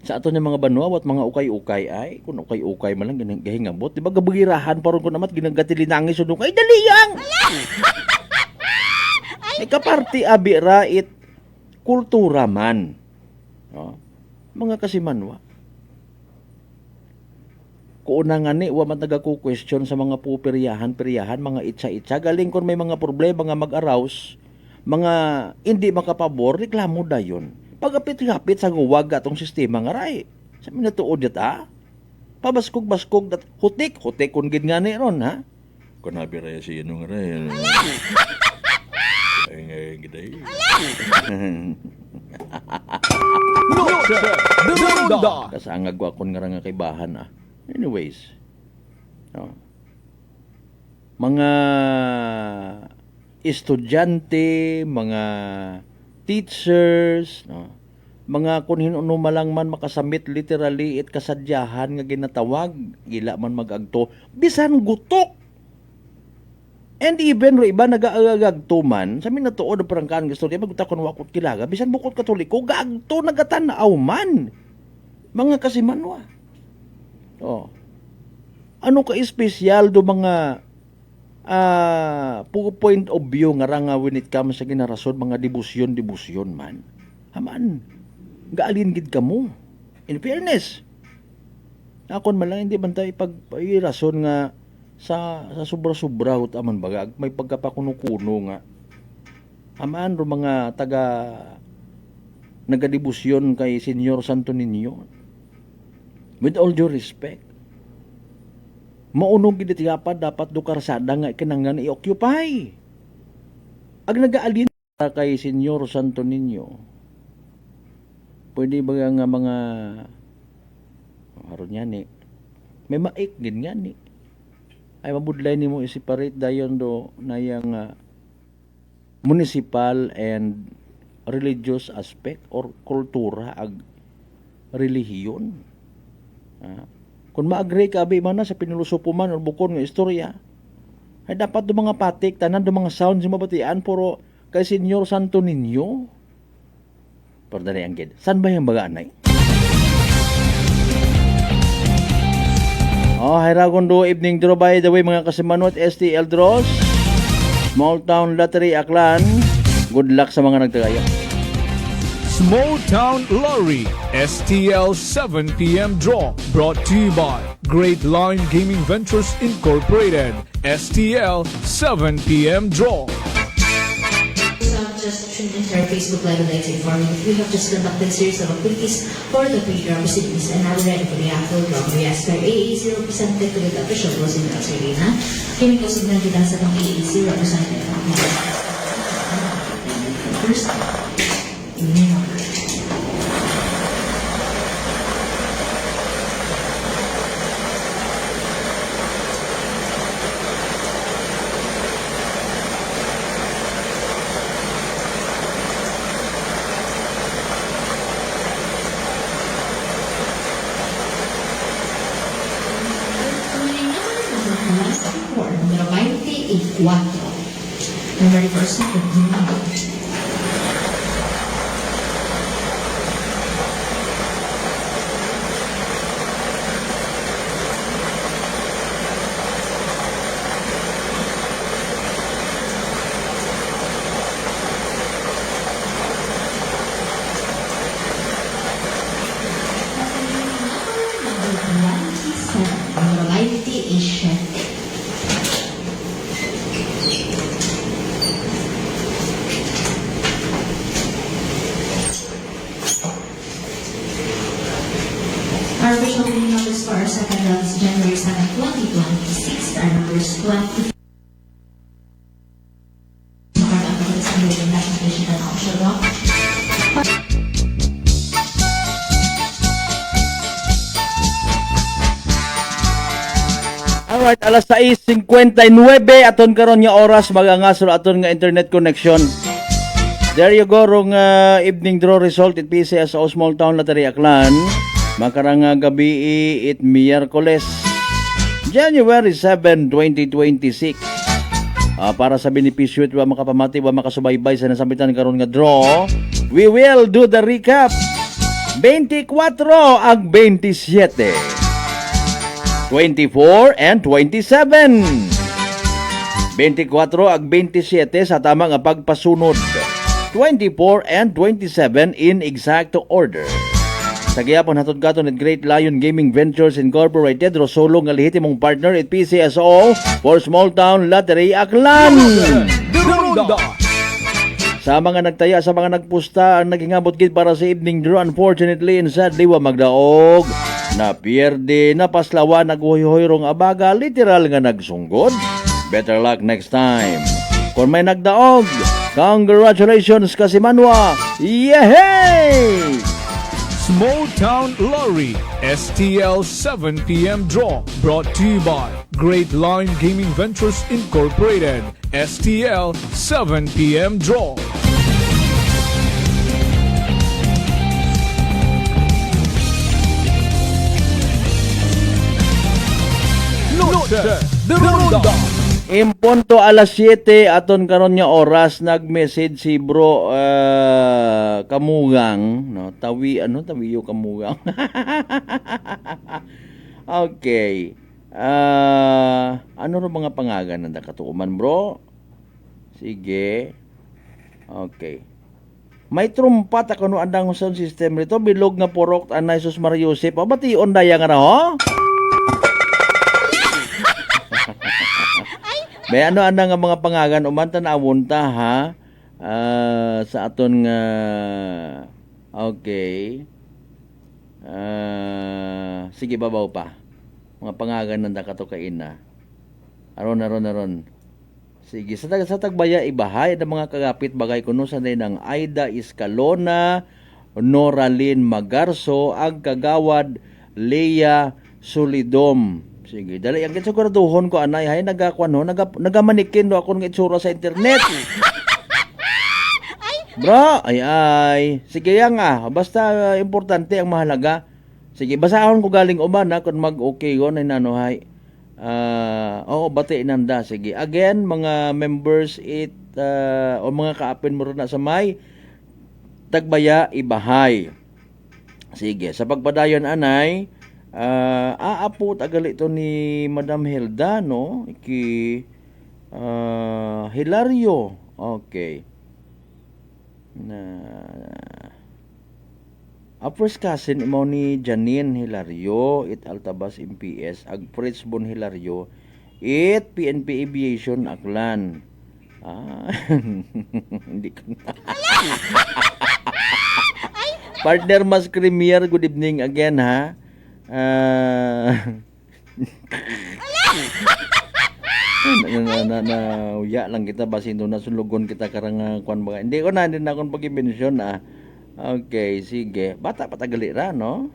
Sa ato niya mga banwa at mga ukay-ukay ay, kung ukay-ukay man lang gahingabot, di ba gabagirahan paron ko naman, ginagatilinangis sunong, ay daliyang! Ay kaparti abira it kultura man. Mga kasimanwa. Kuuna nga ni, wa man nagaku-question sa mga puperiyahan, mga itsa-itsa, galing kung may mga problema nga mag-arouse, mga hindi makapabor, reklamo dayon. Pagapit-kapit sa guwag atong sistema nga ray. Sa minatuod yata, pabaskog-baskog dat hutik kung gid nga ni ron, ha? Kung nabiraya siya nung ray. Ay nga giday. Kasangag ko akong nga kay bahan, Anyways, mga estudyante, mga teachers, no? Mga kung hinuno malang man makasamit literally it kasadyahan nga ginatawag, gila man magagto, bisan gutok. And even ro iba nagaagagto man, sa min natuod parang kan gusto di magtakon wakot kilaga, bisan bukod katoliko gaagto nagatanaw man. Mga kasimanwa. Oh. Ano ka espesyal do mga point of view nga nga when it comes sa ginarason mga debusyon man. Haman. Gaalin gid kamo. In fairness. Akon man lang hindi man tayo ipag-rason nga sa sobra-sobra ut aman bagag may pagkapakuno-kuno nga. Aman ro mga taga nagadebusyon kay Senyor Santo Niño. With all due respect, maunog gid dapat do karsada nga kinanglan i-occupy. Ag nagaalin kay Senyor Santo Niño. Pwede ba nga mga aron yan eh. May maik din nga ni. Ay mabudlay ni mo i-separate dayon do na yung municipal and religious aspect or kultura ag relihiyon. Kung ma-agree ka abi man na sa pinulusupuman o bukon nga istorya, ay dapat do mga patik tanan do mga sound sa mabatian puro kay Senyor Santo Niño. Pardali ang gid. San ba yung baga anay? Hi Ragondo, evening draw by the way mga kasimanot, STL Draws, Small Town Lottery Aklan. Good luck sa mga nagtagaya.
Small Town Lottery STL 7 p.m. draw brought to you by Great Line Gaming Ventures Incorporated. STL 7 p.m. draw.
Just tuned into our Facebook Live and like to inform you that we have just conducted a series of activities for the pre-draw proceedings and now we're ready for the actual draw. We ask our AAC representative to get the official closing of Serena. Kami ko signan kita sa pang AAC representative. First, numero 24. Ang very first numero 27. Our official winning numbers for our second round is January 7, 2026. Our numbers 20.
Alright, alas 6:59 aton karon nga oras magangasol aton nga internet connection. There you go rong evening draw result it PCSO Small Town Lottery Aklan. Makarang gabi it Miyerkules January 7, 2026. Para sa benepisyo at makapamati wa makasubaybay sa nasambitan karon nga draw, we will do the recap. 24 ag 27. 24 and 27. 24 ag 27 sa tama nga pagpasunod. 24 and 27 in exact order. Sa gayapon hatod katon at Great Lion Gaming Ventures Incorporated Rosolo nga lehitimong partner at PCSO for Small Town Lottery Aklan. Sa mga nagtaya, sa mga nagpusta ang nagingabot gid para sa evening draw, unfortunately and sadly wa magdaog. Na pierde, napaslawa, naghuhoy-hoyrong abaga, literal nga nagsunggod. Better luck next time. Kung may nagdaog, congratulations Kasimanwa! Yehey!
Small Town Lottery STL 7 p.m. draw brought to you by Great Line Gaming Ventures Incorporated. STL 7 p.m. draw. de Ronda.
Impunto alas 7 aton karon nga oras nag-message si bro Kamugang, no? Tawi yo Kamugang. Okay. Ano ro mga pangagan nanda katuman, bro? Sige. Okay. May trumpat ako no andang sound system rito bilog nga porok anay sus Mariusip. Bation daya nga ra ho? May ano nga mga pangagan umantan awon ta ha sa aton nga okay. Sige babaw pa. Mga pangagan nanda katukain na. Aron. Sige, sa tagbaya ibahay ang mga kagapit bagay kuno sa ng Aida Escalona, Noralyn Magarso, ang kagawad Leia Solidom. Sige, dali ang siguraduhon ko anay hay nagakuan ho, nagamanikin do ako ng itsura sa internet. Bro, ay. Sige yan nga, basta importante ang mahalaga. Sige, basahon ko galing uban na kung mag-okay ko na nanuhay. Bati nanda. Sige, again, mga members o mga kaapin mo rin na sa may tagbaya ibahay. Sige, sa pagpadayon anay, aapo tagali ito ni Madam Hilda, no? Hilario. Okay. First cousin imo ni Janine Hilario it Altabas MPS ag Fritz Bon Hilario it PNP Aviation Aklan. Hindi ko Partner Mas Premier, good evening again ha. Uya lang kita basin doon na sulugon kita karang kwan baga. Hindi na akong pag-mention Okay, sige. Bata patagali ra, no?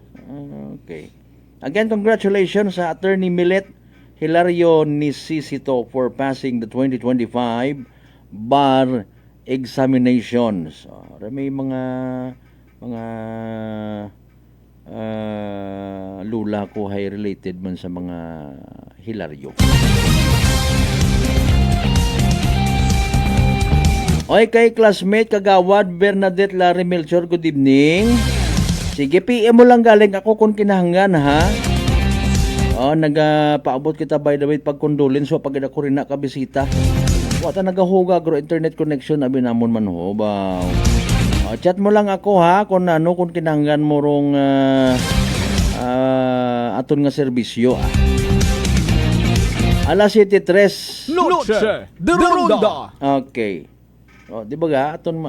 Okay. Again, congratulations sa Attorney Millet Hilario Nisisito for passing the 2025 bar examinations. May mga lula ko hay related man sa mga Hilario. Oy, kay classmate kagawad Bernadette Larry Melchor, good evening. Sige, PM mo lang galing ako kung kinahanglan ha. Nagapaabot kita by the way pagkondolence so pag ako rin nakabisita. Wata nagahuga gro internet connection abi namon man ho ba. Chat mo lang ako ha kung kung kinahanglan mo rong aton nga serbisyo. Alas 7:03.
Noche de Ronda.
Okay. Di ba ga aton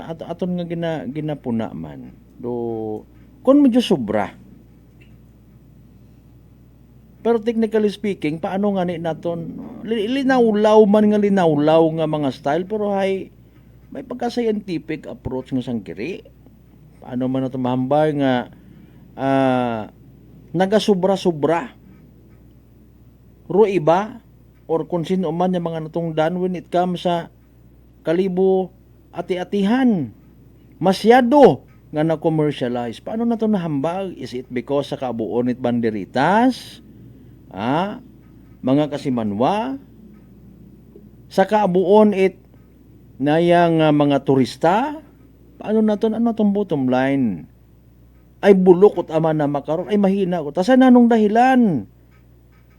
nga ginapuna man. Do kun medyo sobra. Pero technically speaking, paano nga ni naton linawlaw man nga linawlaw nga mga style pero may pagka-scientific approach nga sangkiri. Paano man nato mahambar nga nagasubra-subra. Ro iba or kung sino man yung mga natungdan when it comes sa kalibo ati-atihan. Masyado nga na-commercialize. Paano na ito nahambag? Is it because sa kabuon it banderitas? Mga kasimanwa? Sa kabuon it nayang mga turista? Paano na ito? Ano itong bottom line? Ay bulok at ama na makaroon. Ay mahina ko. Tasan na nung dahilan?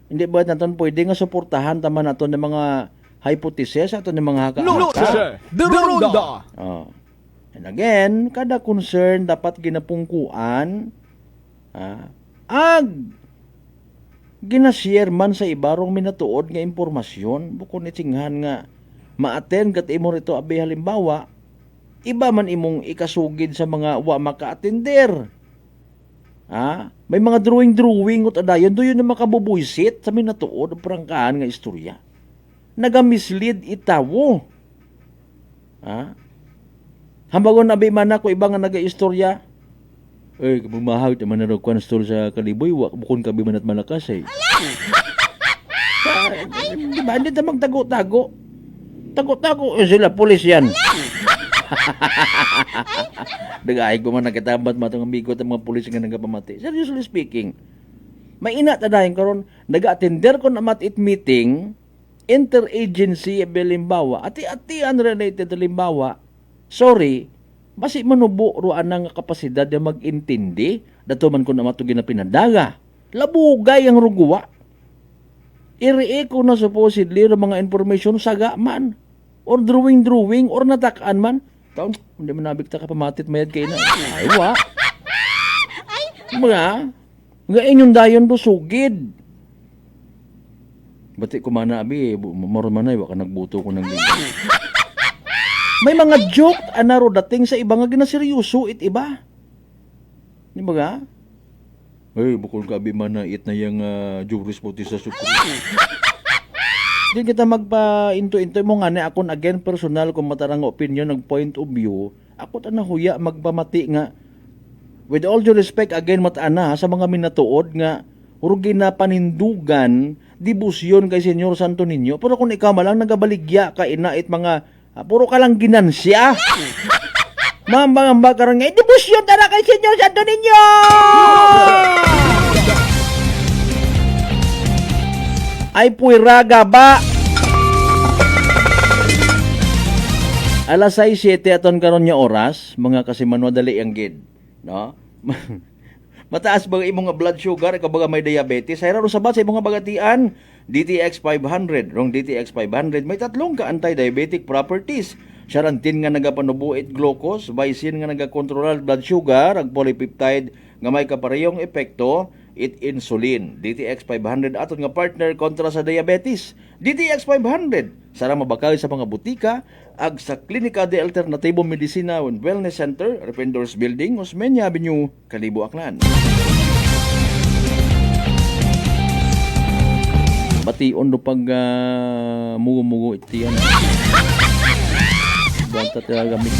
Hindi ba natin pwede nga suportahan tama na ito ng mga hypothesis ato ng mga haka-haka?
De Ronda.
And again, kada concern dapat ginapungkuan ginashare man sa ibarong minatuod nga impormasyon bukod itinghan nga ma-attend kat imo rito abi halimbawa iba man imong ikasugid sa mga wa maka-attender. May mga drawing ut adayon do yun na makabubuisit sa minatuod prangkaan nga istorya. Naga-mislead itawo. Hambagon na abi man ako iba nga naga-istorya. Bumahag naman na kwan story sa kaliboy, bukon kabi man at malakas diba, hindi na magtago-tago. Tago-tago, sila pulis yan. Dagay ko man nagkatabat matang amigo at mga pulis nga nagapamati. Seriously speaking, May ina tadayon karon naga-attender ko na matit meeting interagency halimbawa ati-atian related halimbawa. Sorry, basi manubo ruan ang kapasidad na mag-intindi dato man ko na matugin na pinadaga. Labugay ang ruguwa. Irie ko na supposedly ang mga information saga man or drawing or natakaan man. Taon, hindi man nabigta ka pamatit mayad kayo na. Ay, wa. Nga inyong dayon do sugid. Bati ko mana abi, marumanay, waka nagbuto ko ng linggo. May mga joke anaro dating sa iba nga ginaseryoso it iba. Di ba ga? Ay, bukol ka abi man na it na yung jurisprudence sa Supreme. Di kita magpa-into mo nga na akon again personal kung matarang opinion ng point of view. Ako ta nahuya magpamati nga with all due respect again matana sa mga minatuod nga rugi na panindugan dibusyon kay Senyor Santo Niño pero kung ikaw malang nagabaligya ka inait mga puro ka lang ginansya. Mambang-amba karon nga dibusyon tara kay Senyor Santo Niño. Ay puiraga ba? Alas 6:07 aton karon nya oras, mga kasimanwa dali ang gid, no? Mataas ba imong blood sugar kabaga may diabetes? Hayra ro sabat sa imong bagatian, DTX 500. Rong DTX 500 may tatlong ka anti-diabetic properties. Charantin nga nagapanubuit glucose, vicin nga nagakontrol blood sugar, ag polypeptide nga may kaparehong epekto it insulin. DTX 500 aton nga partner kontra sa diabetes. DTX 500 sara mabakal sa mga butika ag sa Klinika de Alternativo Medicina and Wellness Center, Rependors Building, Osmeña Avenue, Kalibo, Aklan. Bation do pag mugo-mugo iti yan. Banta talaga gamit.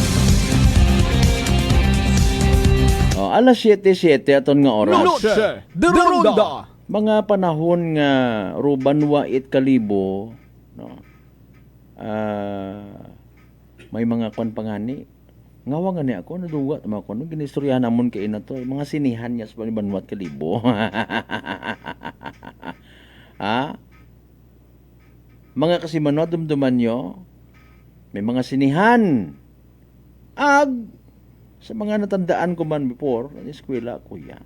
Alas 7:07 aton nga oras.
Noche de Ronda.
Mga panahon nga rubanwa it Kalibo, no. May mga kwan pangani. Ngawa nga ni ako naduwa tama ko no ginistoryahan namon kay na to mga sinihan niya sa Banwat Kalibo. Mga kasimano dumduman nyo, may mga sinihan. Sa mga natandaan ko man before, sa eskwela kuya,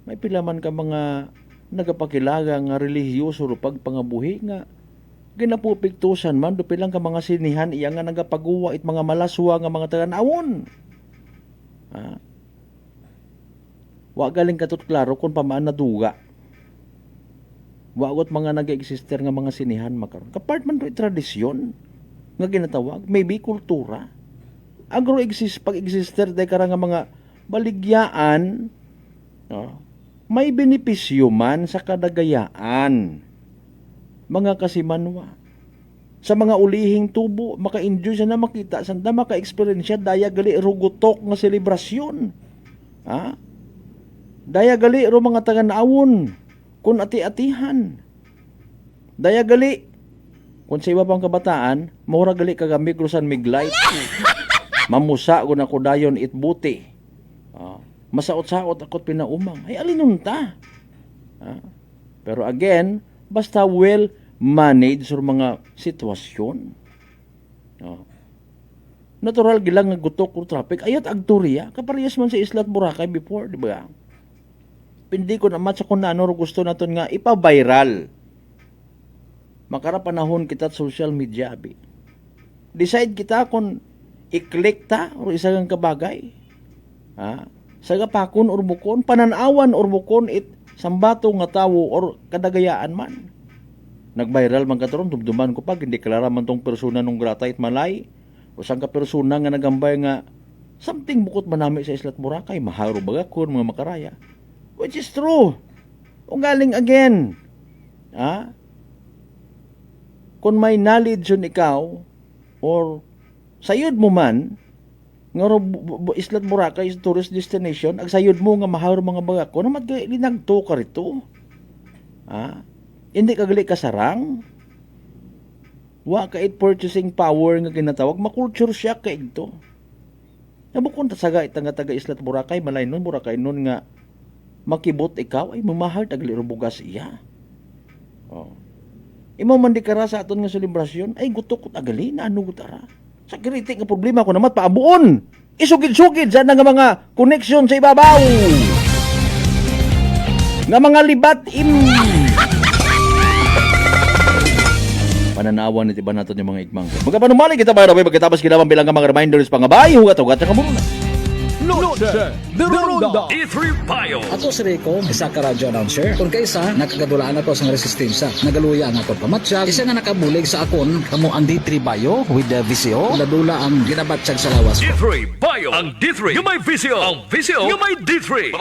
may pilaman ka mga nagapakilaga nga relihiyoso rupag pangabuhi nga ginapupiktusan man dupilang ka mga sinihan iya nga nagapaguwa it mga malaswa nga mga tagan-awon. Wa galing katot klaro kung pamaan na duga. Wagot mga nag-exister nga mga sinihan makaron. Kapart man ito tradisyon nga ginatawag, maybe kultura. Agro-exist, pag-exister day karang nga mga baligyaan, may benepisyo man sa kadagayaan. Mga kasimanwa. Sa mga ulihing tubo, maka-enjoy siya na makita, sanda maka-experience siya, daya gali rugutok nga selebrasyon. Daya gali ro mga tagan-awon, kung ati-atihan. Daya gali, kung sa iba pang kabataan, mura gali kagamig rusan miglight. Mamusa ko na ko dayon itbuti. Masaot-saot ako't pinaumang. Ay alinunta. Pero again, basta well managed sa mga sitwasyon. Natural gilang nga gutok o traffic. Ayat agturya. Kaparehas man sa Isla at Boracay before, di ba? Pindi ko naman sa kung ano gusto natin nga ipa-viral. Makara panahon kita at social media, abi. Decide kita kung i-click ta o isa kang kabagay. Sagapakon or bukon, pananawan or bukon it sambato nga tawo or kadagayaan man. Nag-viral man kataron, dumduman ko pag hindi klara man tong persona nung grata it malay o sang ka persona nga nagambay nga something bukot manami sa Isla at Boracay, maharo bagakon, mga makaraya. Which is true. O galing again. Kung may knowledge yun ikaw or sayod mo man nga Isla at Boracay is tourist destination, ag sayod mo nga maharo mga bagakon, naman linagto ka rito. Hindi kagali kasarang. Wa ka it purchasing power nga ginatawag, makulture shock ka ito. Nabukon ta saga itang taga Isla at Boracay, malay nun, Boracay nun nga makibot ikaw ay mamahal tagliro bugas iya. Oh. Imo man di kara sa aton nga selebrasyon ay gutok ko agali na ano gutara. Sa kritik nga problema ko naman paabuon. Isugid-sugid sa nga mga connection sa ibabaw. Nga mga libat pananawan ni tiba naton yung mga igmang. Magkapanumali kita ba rabay pagkatapos kinamang bilang mga reminders pangabay hugat-hugat sa kamuno.
Noche de Ronda.
E3 Payo.
Ako si Rico, isa ka radyo announcer. Kung kaysa, nakagadulaan ako sa resistensya. Nagaluya ang akong pamatsyag. Isa nga nakabulig sa akon, kamo ang D3 Bayo with the VCO. Ladula ang ginabatsyag sa lawas.
D3 Payo. Ang D3 yung may VCO. Ang VCO yung may D3.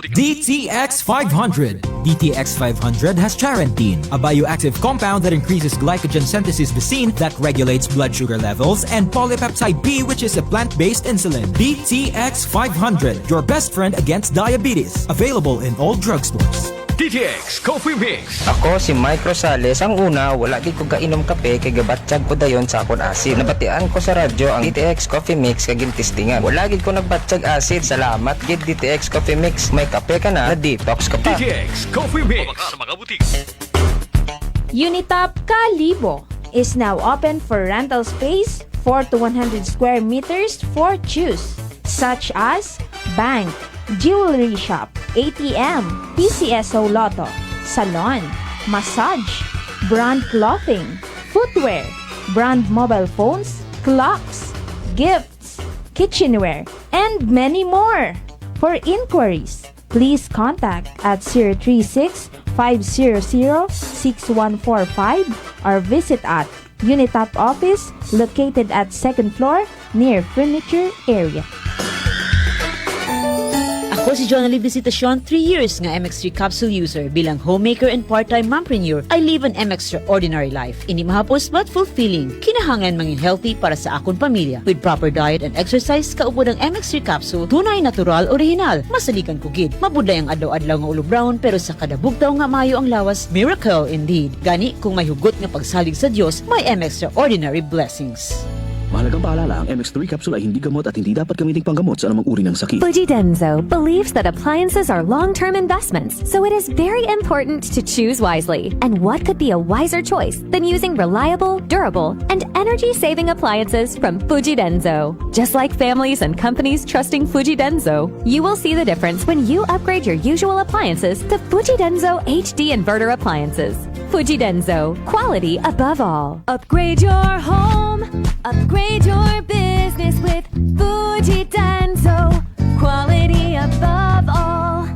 DTX 500. DTX 500 has charantine, a bioactive compound that increases glycogen synthesis vacine that regulates blood sugar levels, and polypeptide B, which is a plant-based insulin. DTX 500, your best friend against diabetes. Available in all drugstores.
DTX Coffee Mix.
Ako si Mike Rosales. Ang una, wala gid ko kainom kape kay gabatsyag ko dayon sa akon asid. Nabatian ko sa radyo ang DTX Coffee Mix kay gintistingan. Wala gid ko nagbatsyag asid. Salamat gid DTX Coffee Mix. May kape ka na detox ka pa.
DTX Coffee Mix. Sa mga butik.
Unitop Kalibo is now open for rental space 4 to 100 square meters for choose, such as bank, jewelry shop, ATM, PCSO Lotto, salon, massage, brand clothing, footwear, brand mobile phones, clocks, gifts, kitchenware, and many more. For inquiries, please contact at 036-500-6145 or visit at Unitop office located at 2nd floor near furniture area.
Ako si Jonalyn Visitacion, 3 years nga MX3 capsule user. Bilang homemaker and part-time mompreneur, I live an extraordinary life. Hindi mahapos but fulfilling. Kinahangan mangin healthy para sa akong pamilya. With proper diet and exercise, kaupod ang MX3 capsule, tunay, natural, original. Masalikan ko gid. Mabuday ang adlaw-adlaw nga ulo brown, pero sa kada bugtaw nga mayo ang lawas, miracle indeed. Gani, kung may hugot nga pagsalig sa Dios, may extraordinary blessings.
Mahalagang paalala, ang MX3 capsule ay hindi gamot at hindi dapat gamiting panggamot sa anumang uri ng sakit.
Fujidenzo believes that appliances are long-term investments, so it is very important to choose wisely. And what could be a wiser choice than using reliable, durable, and energy-saving appliances from Fujidenzo? Just like families and companies trusting Fujidenzo, you will see the difference when you upgrade your usual appliances to Fujidenzo HD inverter appliances. Fujidenzo, quality above all. Upgrade your home, upgrade your business with Fujidenzo, quality above all.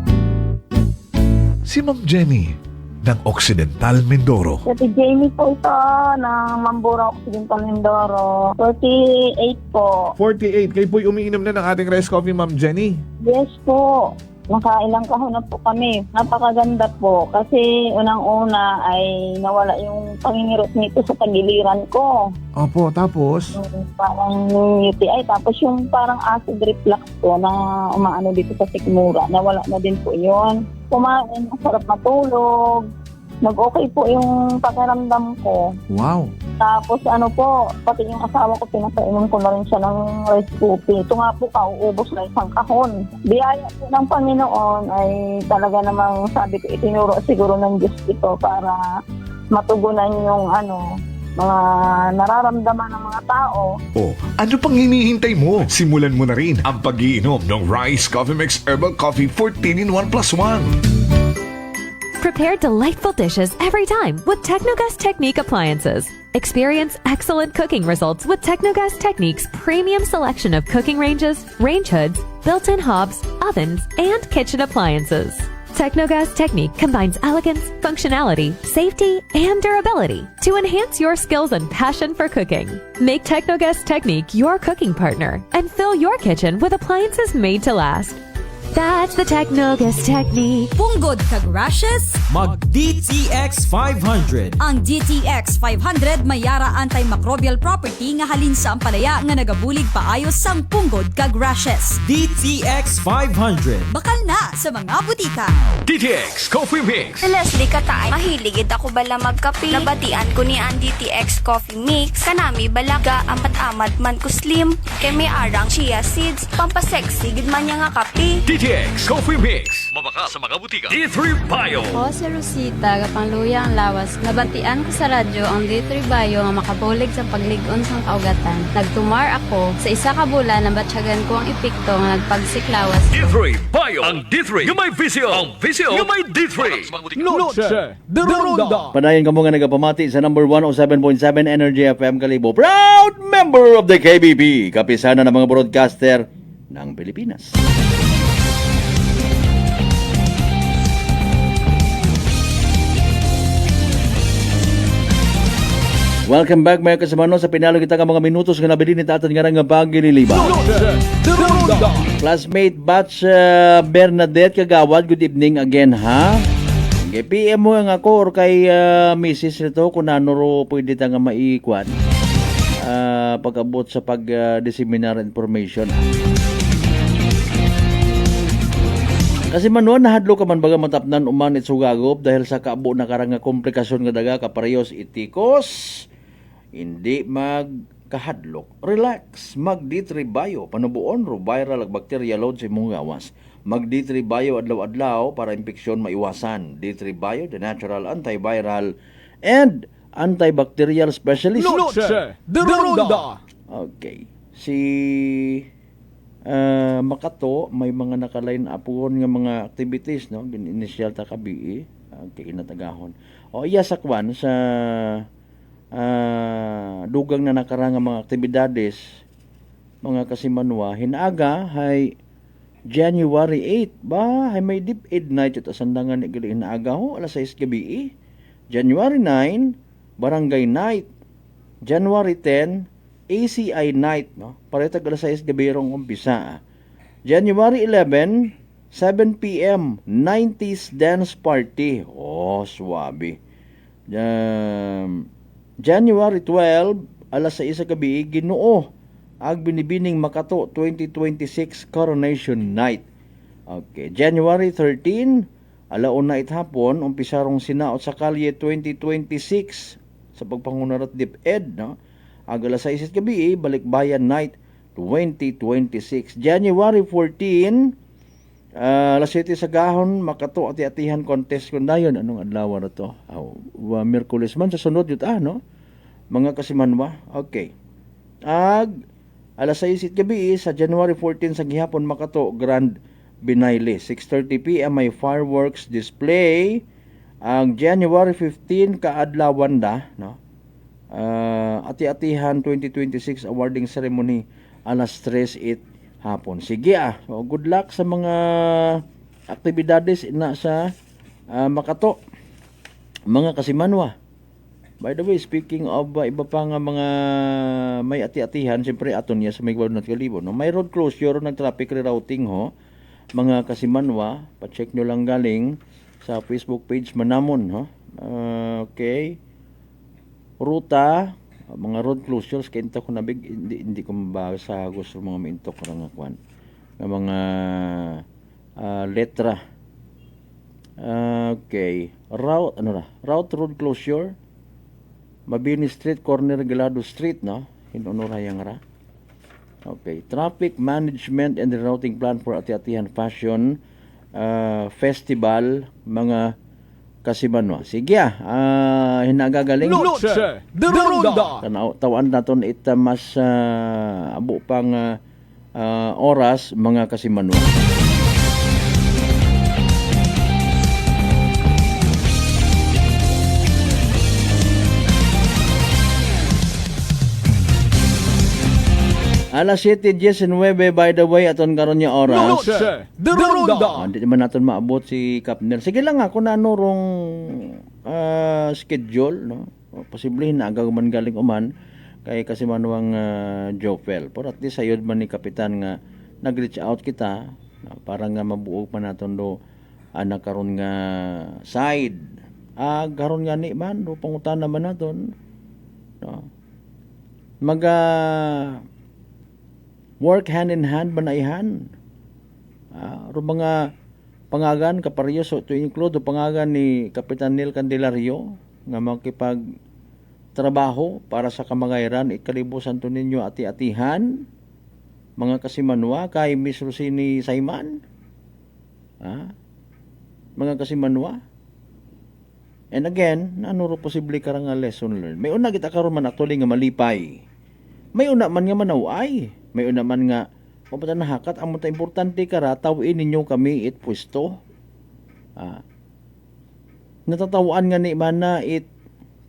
Si Ma'am Jenny ng Occidental Mindoro.
Si Jamie po ito ng Mambura Occidental Mindoro. 48 po.
48. Kayo po'y umiinom na ng ating rice coffee, Ma'am Jenny.
Yes po. Nakailang kahon na po kami. Napakaganda po. Kasi unang-una ay nawala yung pangingirot nito sa tagiliran ko.
Opo, tapos?
Parang UTI. Tapos yung parang acid reflux ko na umaano dito sa sikmura. Nawala na din po yun. Kumain, masarap matulog. Nag-okay po yung pakiramdam ko.
Wow.
Tapos ano po, pati yung asawa ko, pinapainom ko na rin siya ng rice coffee. Ito nga po, kauubos na isang kahon. Biyaya po ng Panginoon ay talaga namang sabi ko, itinuro siguro ng Diyos ito para matugunan yung mga nararamdaman ng mga tao.
Oh, ano pang hinihintay mo? Simulan mo na rin ang pag-iinom ng Rice Coffee Mix Herbal Coffee 14 in 1 plus 1.
Prepare delightful dishes every time with Technogas Technique appliances. Experience excellent cooking results with Technogas Technique's premium selection of cooking ranges, range hoods, built-in hobs, ovens, and kitchen appliances. Technogas Technique combines elegance, functionality, safety, and durability to enhance your skills and passion for cooking. Make Technogas Technique your cooking partner and fill your kitchen with appliances made to last. That's the Technogas Technique.
Punggod kag rashes?
Mag DTX 500.
Ang DTX 500 may yara antimicrobial property nga halin sa ampalaya nga nagabulig paayos sang punggod kag rashes.
DTX 500.
Bakal na sa mga butika.
DTX Coffee Mix.
Leslie Katay, mahiligid ako bala magkape. Nabatian ko ni ang DTX Coffee Mix. Kanami balaga amat-amat man ko slim. Kay may arang chia seeds. Pampasexy gid man niya nga kape.
DTX Coffee Mix. Mabaka sa mga butika. D3 Bio.
Ako si Rosita, kapangluya ang lawas. Nabatian ko sa radyo ang D3 Bio nga makabulig sa pagligon sang kaugatan. Nagtumar ako sa isa ka bulan na batsyagan ko ang epekto nga nagpagsiklawas.
D3 Bio. Ang D3 nga may visyo. Ang visyo nga may D3.
Noche de Ronda.
Padayon ka mo nga nagapamati sa number 107.7 Energy FM Kalibo. Proud member of the KBP. Kapisana ng mga broadcaster ng Pilipinas. Welcome back mga kasamano sa pinalo kita ka mga minutos nga nabilin ni tatan nga nga pagililiba. Classmate Batch Bernadette Kagawad, good evening again ha. Kay PM mo nga ako or kay Mrs. Rito kung ano ro pwede ta nga maikuan pag-abot sa pag-disseminar information. Kasi manuan nahadlo ka man baga matapnan uman it sugagop dahil sa kaabo na karang nga komplikasyon nga daga kaparehos itikos hindi magkahadlok. Relax, mag D3 Bio panubuon ro viral ag bacteria load sa imong gawas. Mag D3 Bio adlaw-adlaw para impeksyon maiwasan. D3 Bio, the natural antiviral and antibacterial specialist.
Noche de Ronda.
Okay. Si Makato may mga naka-line upon nga mga activities no initial ta kabi okay inatagahon o iya sakwan sa dugang na nakarang nga mga aktibidades mga kasimanwa hinaga hay January 8 ba hay may deep ed night ito sandangan ni gali hinaga ho alas 6 gabi January 9 barangay night January 10 ACI night, no? Paretag alas 6 gabi rong umpisa. January 11, 7 p.m. 90s dance party. Oh, swabe. January 12, alas 6 gabi, Ginoo. Ag binibining Makato 2026 Coronation Night. Okay, January 13, alauna hapon, umpisa rong sinaot sa kalye 2026 sa pagpangunarat DepEd, no? Ag alas 6 gabi, Balikbayan Night 2026. January 14, alas 7 sa gahon, Makato ati-atihan contest kun dayon. Anong adlaw na to? Miyerkules man sa sunod yun, no? Mga kasimanwa. Okay. Ag alas 6 gabi, sa January 14 sa gihapon, Makato Grand Binayle. 6:30 p.m. may fireworks display. Ang January 15, kaadlawan da, no? Ati-atihan 2026 awarding ceremony alas 3:08 hapon. Sige so, good luck sa mga aktibidades na sa Makato mga kasimanwa. By the way, speaking of iba pa nga mga may ati-atihan, siyempre aton niya sa may Guadalajara Kalibo, no? May road closure ng traffic rerouting ho mga kasimanwa, pa-check nyo lang galing sa Facebook page Manamon ho. Okay, ruta mga road closures kento ko nabig hindi ko mabasa gusto mga mintok ra nga kwan ng mga letra. Okay, route road closure Mabini Street corner Galado Street, no? Hinunurayang ra. Okay, traffic management and rerouting plan for ati-atihan fashion festival mga kasimanwa. Sige hinagagaling.
Noche de Ronda.
Tawan naton ita mas abo pang oras mga kasimanwa. Alas 7:19 by the way aton karon nya oras.
Noche de Ronda.
Hindi naman natin maabot si Kapner. Sige lang ako na ano rong schedule, no? Posible hinagaman galing uman kay kasi manuang Jofel. Pero at least ayod man ni Kapitan nga nag-reach out kita para nga mabuog pa naton do anak karon nga side. Karon nga ni man do pangutan naman naton. No? Work hand in hand banaihan. Mga pangagan kapareho so to include pangagan ni Kapitan Neil Candelario nga makipag trabaho para sa kamangayran ikalibusan to ninyo ati-atihan mga kasimanwa kay Miss Rosini Saiman Mga kasimanwa. And again, ano posible ka nga lesson learned? May una kita karon man actually nga malipay. May una man nga manaway. May una man nga kapag nahakat, ang mga importante ka tawin ninyo kami pwesto. Natatawaan nga ni mana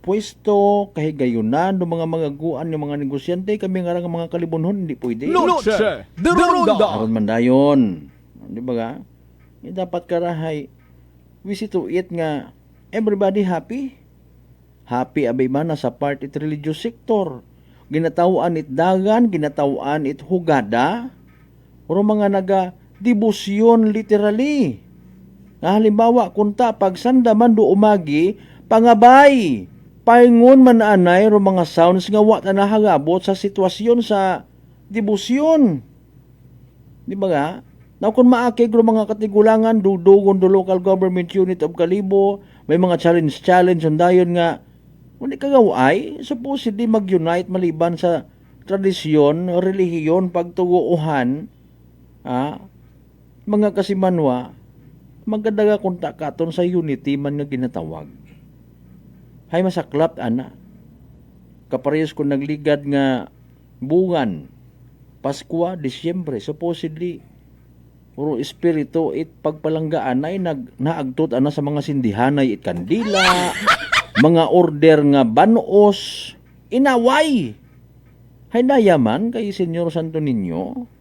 pwesto, kahigayunan, do mga guan, yung mga negosyante, kami nga mga kalibunhon, hindi pwede.
Noche de Ronda.
Aron man dayon. Di ba ga? Dapat karahay, we see to it nga, everybody happy. Happy abay man sa part religious sector. Ginatawaan dagan, ginatawaan hugada, o mga debosyon literally. Nga halimbawa, kunta, pagsanda man do umagi, pangabay, paingon man anay, o mga sounds nga wa na hagabot sa sitwasyon sa debosyon. Di ba nga? Now, kung maakig ro mga katigulangan, dudugon do local government unit of Kalibo, may mga challenge dayon nga, hindi kagaway, supposedly mag-unite maliban sa tradisyon, relihiyon, pagtuguuhan, mga kasimanwa, magkadaga kunta katon sa unity man nga ginatawag. Hay masaklap, ana. Kaparehas ko nagligad nga bungan, Paskwa, Disyembre, supposedly, puro espiritu pagpalanggaan ay naagtot ana sa mga sindihanay kandila, mga order nga banos, inaway. Hay nayaman kay Senyor Santo Niño.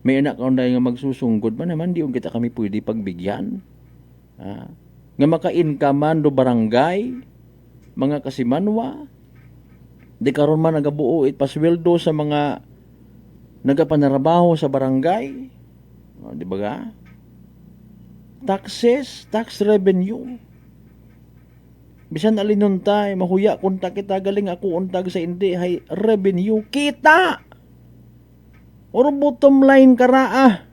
May anak kaunday nga magsusunggod man naman, di kita kami pwede pagbigyan. Nga maka-inkaman do barangay, mga kasimanwa, di karon man nagabuo pasweldo sa mga nagapanarabaho sa barangay. Di ba ga? Taxes, tax revenue. Bisan alinuntay, mahuya kunta kita galing ako untag sa hindi, hay revenue, kita! Or bottom line karaa.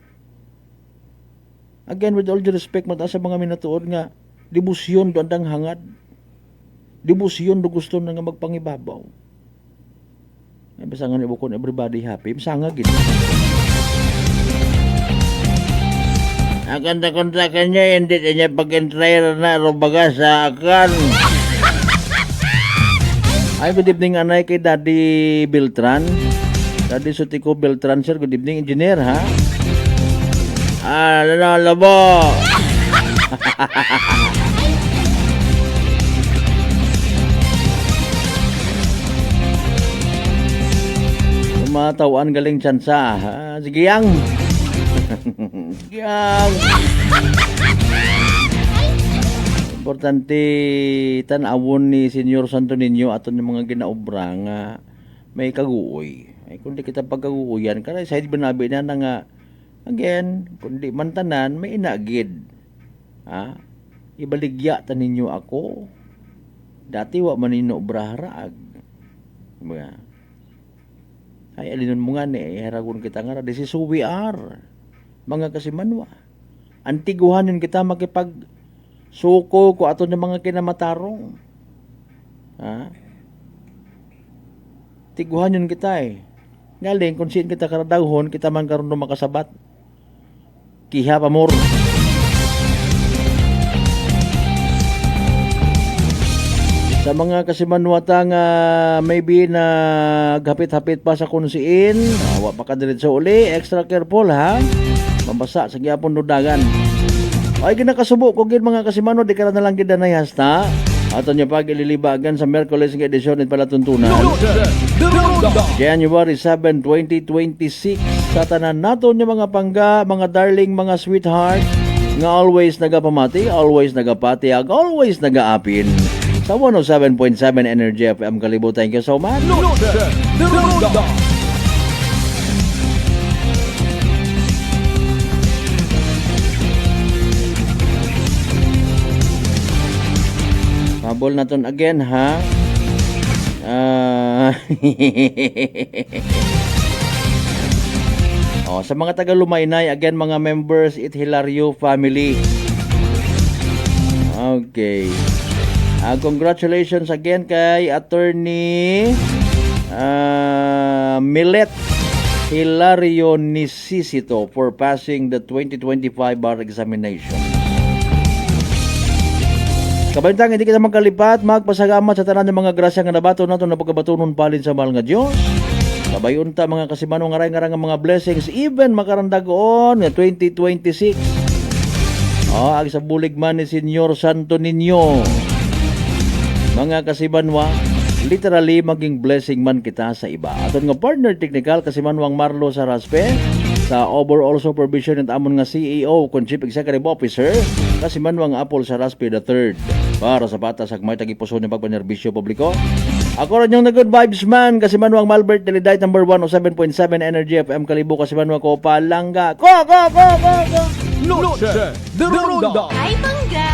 Again, with all due respect, mataas sa mga minatuod nga, debosyon do andang hangad. Debosyon do gusto na nga magpangibabaw. Ay, basta nga nibukon everybody happy, masanga gini. Akan kontrakan niya, hindi niya pag-entrayer na rubaga sa akan. Ay, good evening anay kay Daddy Beltran. Daddy Sutico Beltran, sir. Good evening, engineer, ha? Labo. Matawan galing tsansa, ha? Sige yang. Yang. Importante tanawon ni Senyor Santo Niño aton yung mga ginaobra nga may kaguoy. Ay kundi kita pagkaguoyan kada sa binabi na nga again kundi mantanan may inagid. Ibaligya ta ninyo ako. Dati wa man nino obraharaag. Diba? Ay alinon mo nga ni haragon kita nga this is who we are. Mga kasimanwa. Antiguhanon kita makipag suko ko ato ng mga kinamatarong. Tiguhanon kita Galing, kung siin kita karadahon, kita man karon makasabat. Kiha pamor. Sa mga kasimanwata nga maybe na gapit-hapit pa sa kunsiin, wa pa ka diretso uli, extra careful ha. Mabasa sa gyapon dudagan. Ay ginakasubo ko gid mga kasimano di ka na lang gid na hasta. Ato niya pag ililibagan sa Merkules nga edisyon at palatuntunan. January 7, 2026 sa tanan nato niya mga pangga, mga darling, mga sweetheart nga always nagapamati, always nagapatiag, always nagaapin. Sa 107.7 Energy FM Kalibo. Thank you so much. Habol naton again ha. Sa mga taga Lumaynay again mga members Hilario family. Okay. Congratulations again kay Attorney Milet Hilario Nisisito for passing the 2025 bar examination. Kabantang hindi kita magkalipat, magpasagamat sa tanan ng mga grasya nga nabato nato na pagkabatunon palin sa mahal nga Dios. Kabayon ta mga kasimanong ngaray-ngarang nga mga blessings even makarandagon nga 2026. Agi sa bulig man ni Senyor Santo Niño. Mga kasimanwa, literally maging blessing man kita sa iba. Aton nga partner technical kasimanwang Marlo Saraspe sa overall supervision at amon nga CEO kung Chief Executive Officer kasimanwang Apple Saraspe III para sa patas ag may tagipuso ng pagpanerbisyo publiko. Ako rin yung na good vibes man kasimanwang Malbert Delidite number 107.7 Energy FM Kalibo kasimanwang ko Palangga. Ko!
Noche de Ronda.
Ay, bangga!